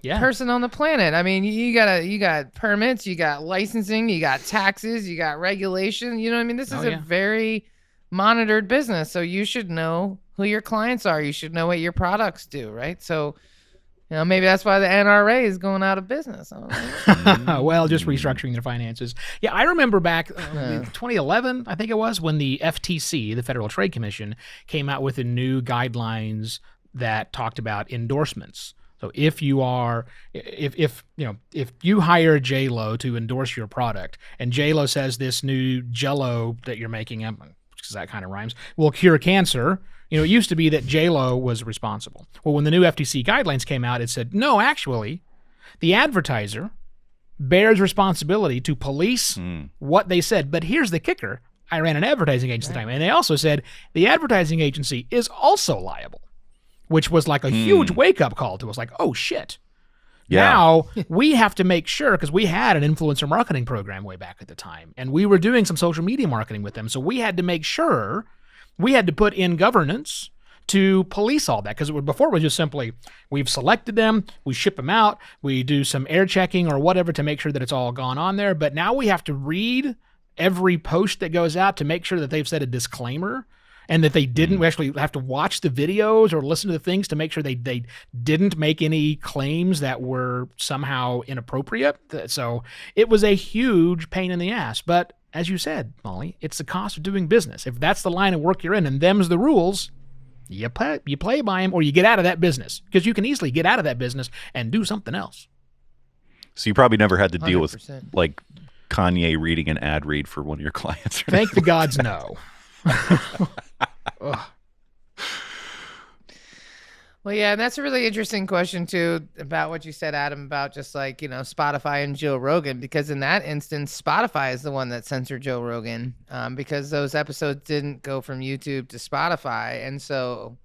person on the planet. I mean, you got permits, you got licensing, you got taxes, you got regulation. You know what I mean? This is a very monitored business. So you should know who your clients are. You should know what your products do, right? So, maybe that's why the NRA is going out of business. Well, just restructuring their finances. Yeah, I remember back 2011, I think it was, when the FTC, the Federal Trade Commission, came out with the new guidelines that talked about endorsements. So if you are, if you hire J-Lo to endorse your product, and J-Lo says this new Jell-O that you're making, because that kind of rhymes, will cure cancer. It used to be that J-Lo was responsible. Well, when the new FTC guidelines came out, it said, no, actually, the advertiser bears responsibility to police what they said. But here's the kicker. I ran an advertising agency at the time, and they also said the advertising agency is also liable, which was like a huge wake-up call to us, like, oh, shit. Yeah. Now, we have to make sure, because we had an influencer marketing program way back at the time, and we were doing some social media marketing with them, so we had to make sure we had to put in governance to police all that, because before it was just simply, we've selected them, we ship them out, we do some air checking or whatever to make sure that it's all gone on there, but now we have to read every post that goes out to make sure that they've said a disclaimer, and that they didn't. We actually have to watch the videos or listen to the things to make sure they didn't make any claims that were somehow inappropriate. So it was a huge pain in the ass. But as you said, Molly, it's the cost of doing business. If that's the line of work you're in and them's the rules, you play by them or you get out of that business, because you can easily get out of that business and do something else. So you probably never had to deal 100%. with like Kanye reading an ad read for one of your clients. Thank the gods, no. Well, yeah, and that's a really interesting question too about what you said, Adam, about just like, Spotify and Joe Rogan, because in that instance, Spotify is the one that censored Joe Rogan, because those episodes didn't go from YouTube to Spotify, and so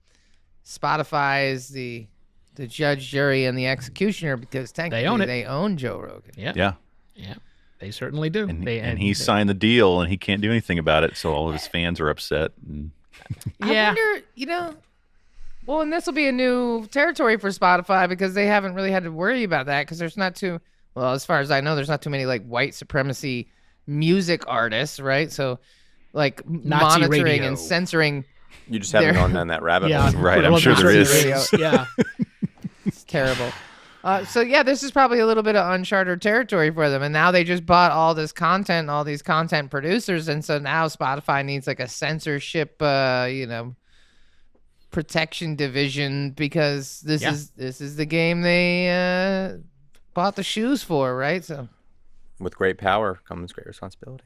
Spotify is the judge, jury, and the executioner, because technically they own Joe Rogan. Yeah. They certainly do. And he signed the deal, and he can't do anything about it, so all of his fans are upset. I wonder, well, and this will be a new territory for Spotify, because they haven't really had to worry about that, because there's not as far as I know, there's not too many like white supremacy music artists, right? So like Nazi monitoring radio. and censoring. You just haven't gone down that rabbit hole. Right, I'm sure there is. Yeah. It's terrible. So yeah, this is probably a little bit of uncharted territory for them, and now they just bought all this content, all these content producers, and so now Spotify needs like a censorship, protection division, because this is the game they bought the shoes for, right? So with great power comes great responsibility.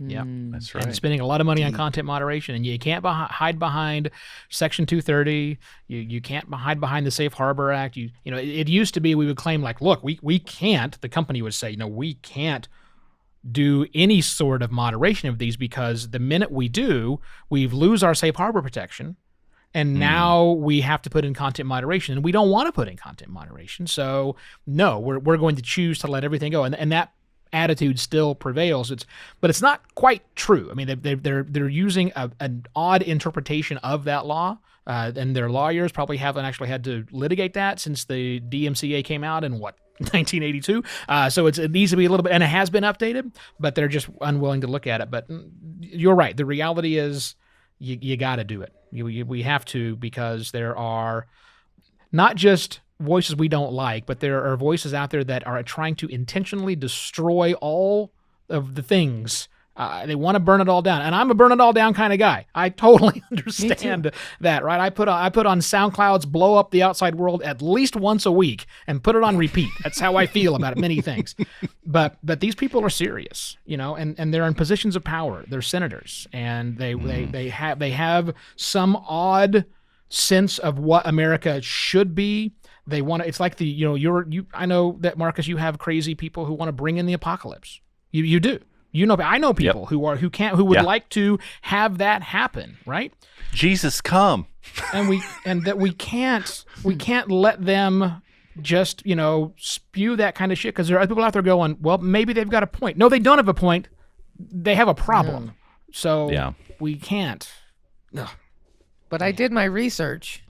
Yeah, that's right. And spending a lot of money on content moderation, and you can't hide behind Section 230. You can't hide behind the Safe Harbor Act. It used to be we would claim like, look, we can't. The company would say, we can't do any sort of moderation of these, because the minute we do, we lose our Safe Harbor protection, and now we have to put in content moderation, and we don't want to put in content moderation. So no, we're going to choose to let everything go, and that attitude still prevails. But it's not quite true. I mean, they're using an odd interpretation of that law, and their lawyers probably haven't actually had to litigate that since the DMCA came out in 1982. So it needs to be a little bit, and it has been updated, but they're just unwilling to look at it. But you're right. The reality is you got to do it. We have to, because there are not just voices we don't like, but there are voices out there that are trying to intentionally destroy all of the things. They want to burn it all down, and I'm a burn it all down kind of guy. I totally understand that, right? I put on SoundCloud's "Blow Up the Outside World" at least once a week and put it on repeat. That's how I feel about many things. But these people are serious, and they're in positions of power. They're senators, and they have some odd sense of what America should be. They want to. It's like I know that, Marcus, you have crazy people who want to bring in the apocalypse. You do. I know people who would Yeah. like to have that happen, right? Jesus, come. And we can't let them just, spew that kind of shit, because there are people out there going, well, maybe they've got a point. No, they don't have a point. They have a problem. So we can't. Ugh. But I did my research.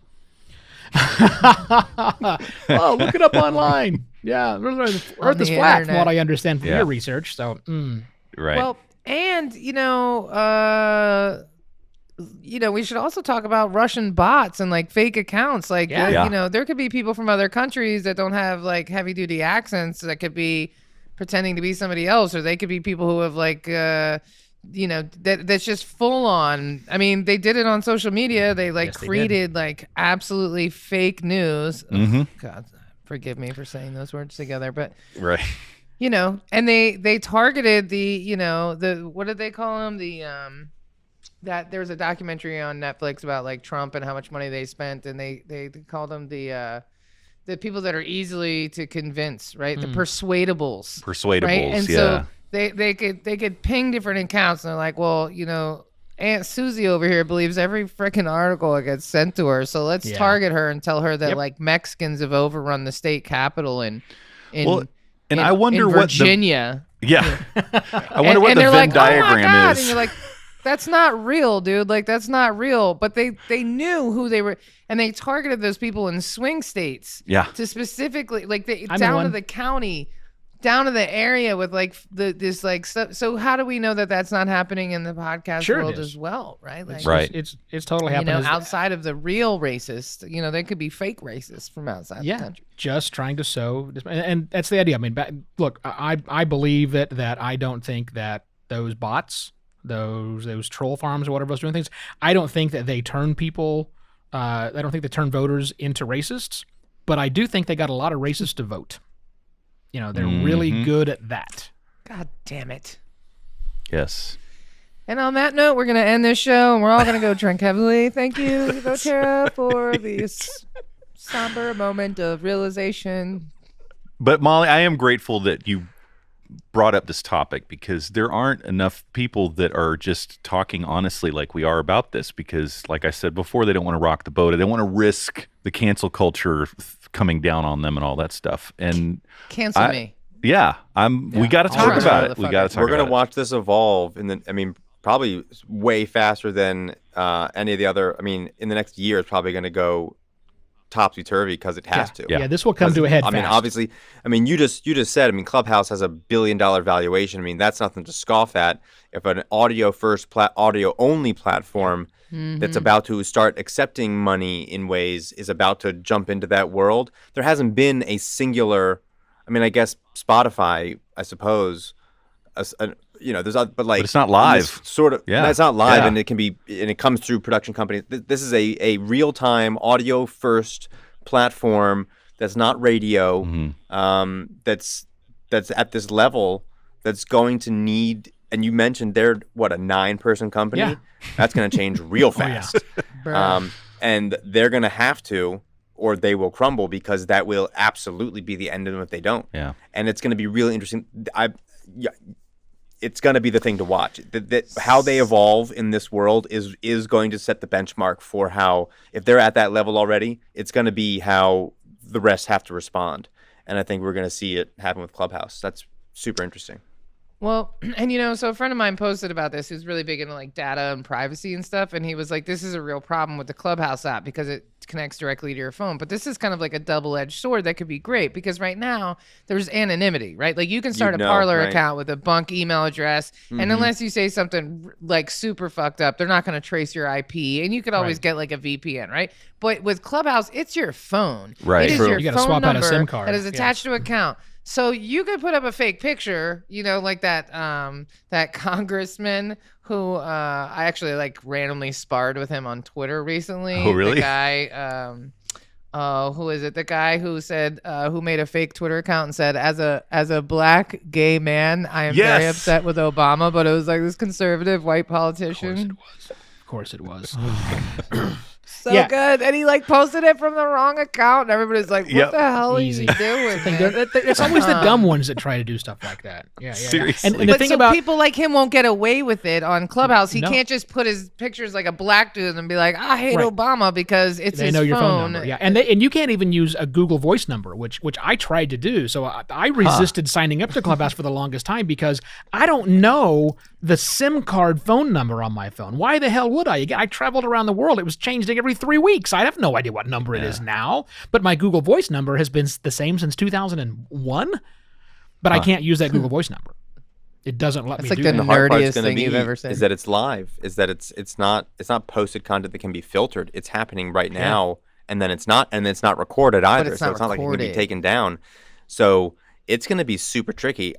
Oh, look it up online. Yeah, Earth is flat, from what I understand from Yeah. your research. So, Right. Well, and we should also talk about Russian bots and like fake accounts. Like, Yeah. there could be people from other countries that don't have like heavy duty accents that could be pretending to be somebody else, or they could be people who have like, that's just full on. I mean, they did it on social media. They like created like absolutely fake news. Mhm. Oh, God, forgive me for saying those words together, but Right. and they targeted the what did they call them? That there was a documentary on Netflix about like Trump and how much money they spent, and they called them the people that are easily to convince, right? The persuadables. Persuadables, right? And yeah. so they could ping different accounts, and they're like, well, Aunt Susie over here believes every freaking article that gets sent to her, so let's target her and tell her that like Mexicans have overrun the state capitol in I wonder in what Virginia. I wonder what the they're Venn like, diagram oh my God. is. And you're like, that's not real, dude. Like, that's not real. But they knew who they were, and they targeted those people in swing states. Yeah. To specifically, like, down to the county, down to the area with like this like stuff. So how do we know that that's not happening in the podcast world as well, right? Like, right. It's totally happening. Outside of the real racist, they could be fake racists from outside the country. Just trying to sow, and that's the idea. I mean, look, I believe that I don't think that those bots, those troll farms or whatever else doing things, I don't think that they turn people. I don't think they turn voters into racists, but I do think they got a lot of racists to vote. They're really good at that. God damn it. Yes. And on that note, we're going to end this show, and we're all going to go drink heavily. Thank you, Evo Terra, for this somber moment of realization. But Molly, I am grateful that you brought up this topic, because there aren't enough people that are just talking honestly like we are about this, because like I said before, they don't want to rock the boat. They don't want to risk the cancel culture coming down on them and all that stuff. And cancel me. Yeah, we got to talk about it. We got to talk. We're going to watch this evolve, probably way faster than any of the other. I mean, in the next year, it's probably going to go topsy-turvy because it has to. Yeah, this will come to a head I mean, fast. obviously, you just said, Clubhouse has $1 billion valuation. That's nothing to scoff at. If an audio-only platform that's about to start accepting money in ways is about to jump into that world, there hasn't been a singular, I guess Spotify, I suppose, there's but it's not live. Sort of, it's not live, Yeah. and it comes through production companies. This is a real-time audio first platform that's not radio. That's at this level that's going to need. And you mentioned they're a 9-person company. Yeah. That's going to change real fast. And they're going to have to, or they will crumble, because that will absolutely be the end of them if they don't. Yeah. And it's going to be really interesting. It's going to be the thing to watch. How they evolve in this world is going to set the benchmark for how, if they're at that level already, it's going to be how the rest have to respond. And I think we're going to see it happen with Clubhouse. That's super interesting. Well, and so a friend of mine posted about this who's really big into like data and privacy and stuff, and he was like, this is a real problem with the Clubhouse app because it connects directly to your phone. But this is kind of like a double-edged sword that could be great, because right now there's anonymity, right? Like you can start a Parler account with a bunk email address, and unless you say something like super fucked up, they're not going to trace your IP, and you could always get like a VPN, right? But with Clubhouse, it's your phone. Right. It is True. your You gotta phone swap out a number SIM card. that is attached to an account. So you could put up a fake picture, like that congressman who I actually like randomly sparred with him on Twitter recently. Oh, really? The guy, who is it? The guy who said, who made a fake Twitter account and said, as a black gay man, I am very upset with Obama, but it was like this conservative white politician. Of course it was. so good. And he like posted it from the wrong account, and everybody's like, "What the hell are you doing?" It's always the dumb ones that try to do stuff like that. Yeah. Seriously. And the thing about people like him won't get away with it on Clubhouse. He can't just put his pictures like a black dude and be like, "I hate Obama," because it's his know your phone phone. number. Yeah, and you can't even use a Google Voice number, which I tried to do. So I resisted signing up to Clubhouse for the longest time because I don't know the SIM card phone number on my phone. Why the hell would I? I traveled around the world. It was changing every 3 weeks. I have no idea what number it is now. But my Google Voice number has been the same since 2001. But I can't use that Google Voice number. It doesn't let me do that. That's like the nerdiest thing you've ever said. Is that it's live? Is that it's not posted content that can be filtered? It's happening right now, and then it's not recorded either. So it's not like it can be taken down. So it's going to be super tricky.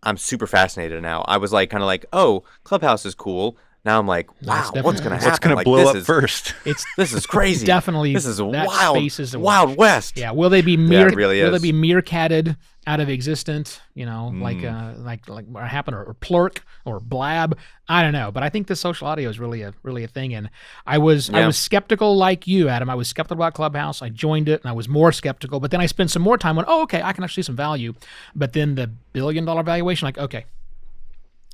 I'm super fascinated now. I was like, kind of like, oh, Clubhouse is cool. Now I'm like, wow, what's going to happen? What's going to blow up first? This is crazy. Definitely. This is wild. Wild West. Yeah. Will they be it really is. Will they be meerkatted out of existence? You know, like what happened, or plurk or blab? I don't know. But I think the social audio is really a thing. And I was skeptical like you, Adam. I was skeptical about Clubhouse. I joined it and I was more skeptical. But then I spent some more time on, okay, I can actually see some value. But then the $1 billion valuation, like, okay.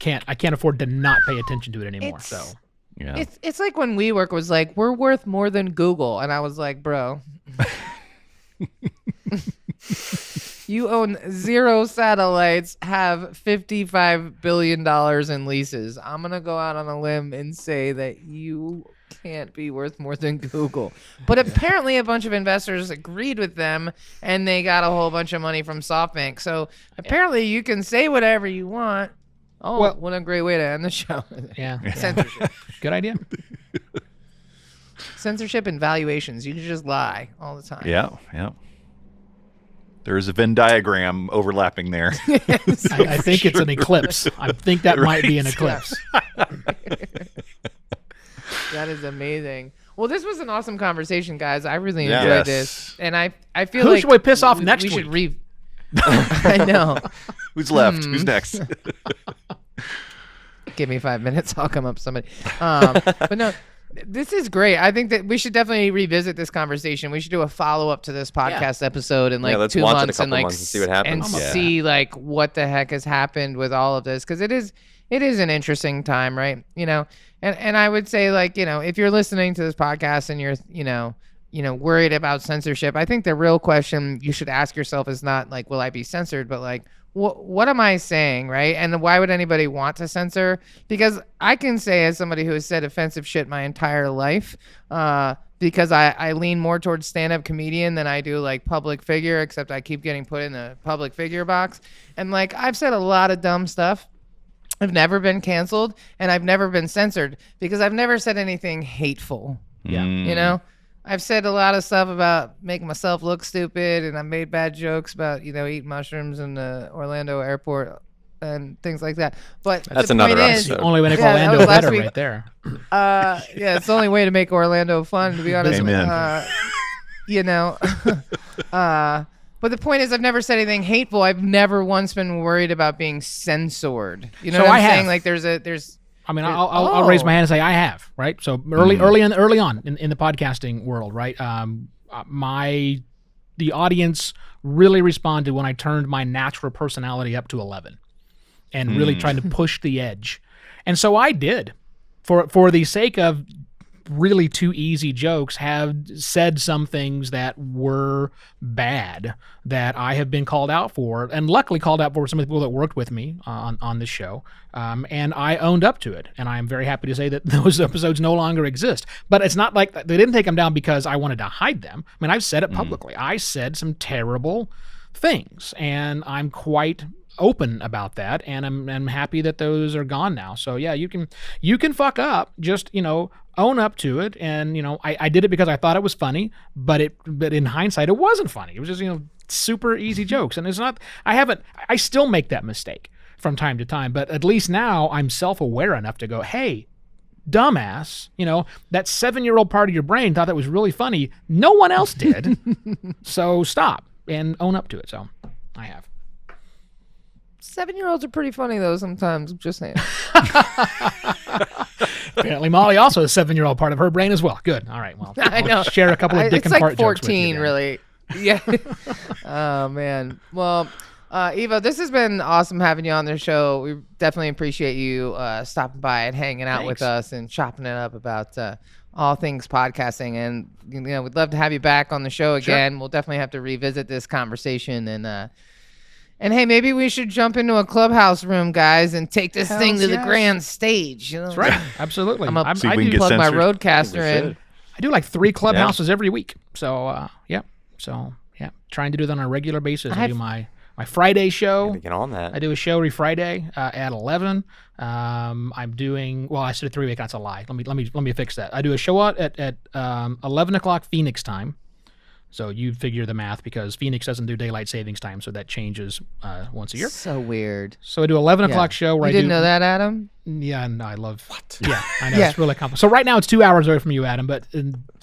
I can't afford to not pay attention to it anymore. It's like when WeWork was like, we're worth more than Google, and I was like, bro, you own 0 satellites, have $55 billion in leases. I'm gonna go out on a limb and say that you can't be worth more than Google. But apparently a bunch of investors agreed with them, and they got a whole bunch of money from SoftBank. So apparently you can say whatever you want. Oh, well, what a great way to end the show. Yeah. Censorship. Good idea. Censorship and valuations. You can just lie all the time. Yeah. There is a Venn diagram overlapping there. I think it's an eclipse. I think that might be an eclipse. That is amazing. Well, this was an awesome conversation, guys. I really enjoyed this. And I feel like... Who should we piss off next week? We should I know. Who's left? Who's next? Give me 5 minutes. I'll come up with somebody. But no, this is great. I think that we should definitely revisit this conversation. We should do a follow-up to this podcast episode in like let's 2 launch it a months couple and months and see what happens. And see like what the heck has happened with all of this, because it is an interesting time, right? You know, and I would say, like, you know, if you're listening to this podcast and you're, you know, worried about censorship, I think the real question you should ask yourself is not like, will I be censored, but like, what am I saying, right? And why would anybody want to censor? Because I can say, as somebody who has said offensive shit my entire life, because I lean more towards stand-up comedian than I do like public figure, except I keep getting put in the public figure box. And like, I've said a lot of dumb stuff. I've never been canceled, and I've never been censored because I've never said anything hateful. Yeah. You know? I've said a lot of stuff about making myself look stupid, and I made bad jokes about, you know, eating mushrooms in the Orlando airport and things like that. But that's another episode. The only way to make Orlando better right there. Yeah, it's the only way to make Orlando fun, to be honest. Amen. You know, but the point is, I've never said anything hateful. I've never once been worried about being censored. You know what I'm saying? Like there's. I mean, I'll raise my hand and say I have, right? So early on in the podcasting world, right? The audience really responded when I turned my natural personality up to 11 and really tried to push the edge. And so I did, for the sake of really 2 easy jokes, have said some things that were bad that I have been called out for, and luckily called out for some of the people that worked with me on this show. And I owned up to it. And I'm very happy to say that those episodes no longer exist. But it's not like they didn't take them down because I wanted to hide them. I mean, I've said it publicly. I said some terrible things, and I'm quite open about that, and I'm happy that those are gone now. So yeah, you can fuck up, just, you know, own up to it. And, you know, I did it because I thought it was funny, but in hindsight it wasn't funny. It was just, you know, super easy jokes. And it's not, I still make that mistake from time to time, but at least now I'm self-aware enough to go, hey, dumbass, you know, that 7-year-old part of your brain thought that was really funny. No one else did. So stop and own up to it. So I have. 7-year-olds are pretty funny though sometimes. I'm just saying. Apparently, Molly also has a 7-year-old part of her brain as well. Good. All right. Well, I know. I'll share a couple of dick It's and like fart jokes with you 14, then. really. Yeah. Oh, man. Well, Evo, this has been awesome having you on the show. We definitely appreciate you stopping by and hanging out with Thanks. us and chopping it up about all things podcasting. And we'd love to have you back on the show again. We'll definitely have to revisit this conversation. And hey, maybe we should jump into a Clubhouse room, guys, and take this thing to the grand stage. That's right. Absolutely. See if I we can do get plug my censored. roadcaster in. I do like 3 Clubhouses every week. So, yeah. So, yeah. Trying to do that on a regular basis. I do my Friday show. Gotta get on that. I do a show every Friday at 11. I'm doing, well, I said a 3-week. That's a lie. Let me fix that. I do a show out at 11 o'clock Phoenix time. So you figure the math because Phoenix doesn't do daylight savings time, so that changes once a year. So weird. So I do 11 o'clock show where You didn't know that, Adam? Yeah, and I love. What? Yeah, I know it's really complicated. So right now it's 2 hours away from you, Adam. But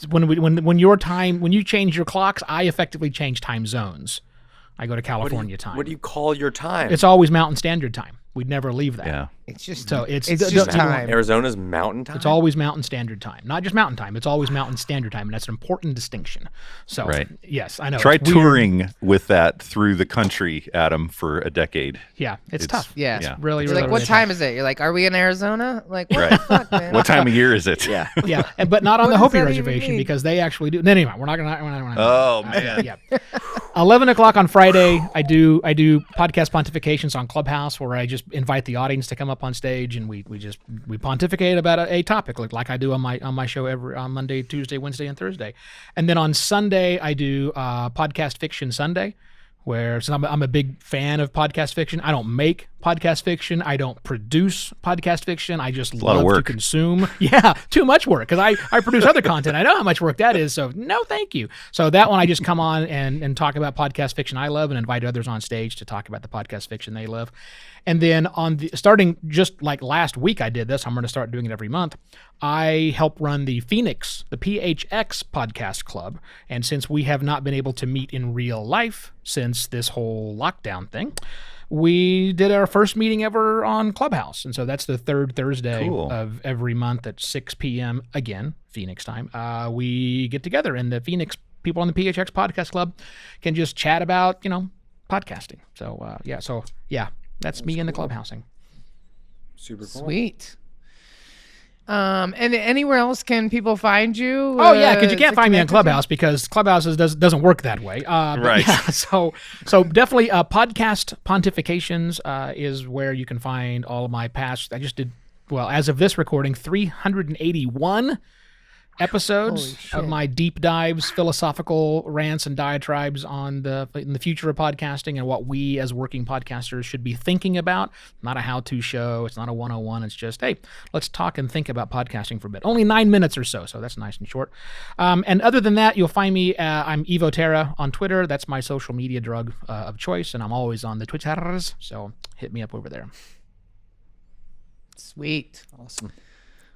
when you change your clocks, I effectively change time zones. I go to California time. What do you call your time? It's always Mountain Standard Time. We'd never leave that. Yeah. It's just It's just don't- time. Arizona's mountain time. It's always Mountain Standard Time, not just Mountain Time. It's always Mountain Standard Time, and that's an important distinction. So, Right. yes, I know. Try it's weird. touring with that through the country, Adam, for a decade. Yeah, it's tough. Yeah. Yeah. Really, It's really. like, what really time is it? You're like, are we in Arizona? Like, what Right. the fuck, man? What time of year is it? Yeah. tough. Yeah, but not on What the does Hopi that even reservation mean? because they actually do. Anyway, we're not gonna. Oh man. Yeah. 11 o'clock on Friday, I do podcast pontifications on Clubhouse where I just invite the audience to come up on stage and we pontificate about a topic like I do on my show on Monday, Tuesday, Wednesday, and Thursday. And then on Sunday, I do Podcast Fiction Sunday, where since I'm a big fan of podcast fiction. I don't make podcast fiction. I don't produce podcast fiction. I just lot of love to work. consume. Yeah, too much work because I produce other content. I know how much work that is. So no, thank you. So that one I just come on and talk about podcast fiction I love and invite others on stage to talk about the podcast fiction they love. And then starting just like last week I did this, I'm going to start doing it every month. I help run the PHX podcast club. And since we have not been able to meet in real life since this whole lockdown thing, we did our first meeting ever on Clubhouse. And so that's the third Thursday Cool. of every month at 6 p.m. again, Phoenix time. We get together and the Phoenix people on the PHX podcast club can just chat about, podcasting. So, that's me in the clubhousing. Super cool. Sweet. And anywhere else can people find you? Oh yeah, because you can't to find me on connect with you? Clubhouse because Clubhouse doesn't work that way. But Right. Yeah, so definitely podcast pontifications is where you can find all of my past. I just did as of this recording 381 episodes of my deep dives, philosophical rants and diatribes in the future of podcasting and what we as working podcasters should be thinking about. Not a how-to show. It's not a 101. It's just, hey, let's talk and think about podcasting for a bit. Only 9 minutes or so that's nice and short. And other than that, you'll find me, I'm Evo Terra on Twitter. That's my social media drug of choice, and I'm always on the Twitters, so hit me up over there. Sweet. Awesome.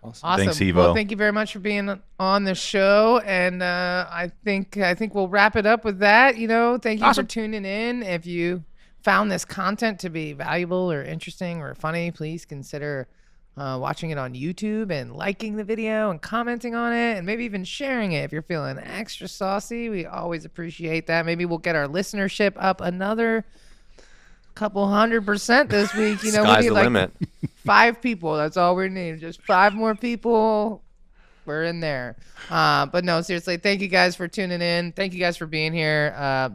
Awesome. Thanks, Evo. Well, thank you very much for being on the show, and I think we'll wrap it up with that. Thank you Awesome. for tuning in. If you found this content to be valuable or interesting or funny, please consider watching it on YouTube and liking the video and commenting on it, and maybe even sharing it if you're feeling extra saucy. We always appreciate that. Maybe we'll get our listenership up another couple 100% this week. We Sky's need the limit. 5 people. That's all we need. Just 5 more people. We're in there. But no, seriously, thank you guys for tuning in. Thank you guys for being here.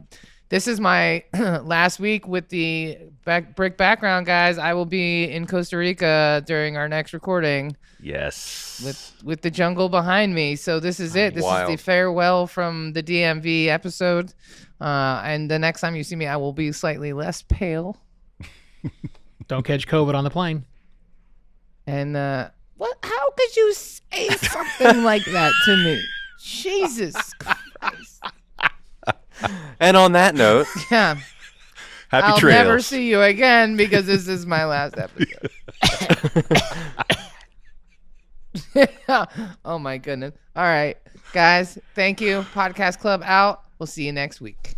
This is my last week with the brick background, guys. I will be in Costa Rica during our next recording Yes. with the jungle behind me. So this is it. This Wild. is the farewell from the DMV episode. And the next time you see me, I will be slightly less pale. Don't catch COVID on the plane. And what? How could you say something like that to me? Jesus Christ! And on that note, Yeah, Happy I'll trails. never see you again because this is my last episode. Oh my goodness! All right, guys, thank you. Podcast Club out. We'll see you next week.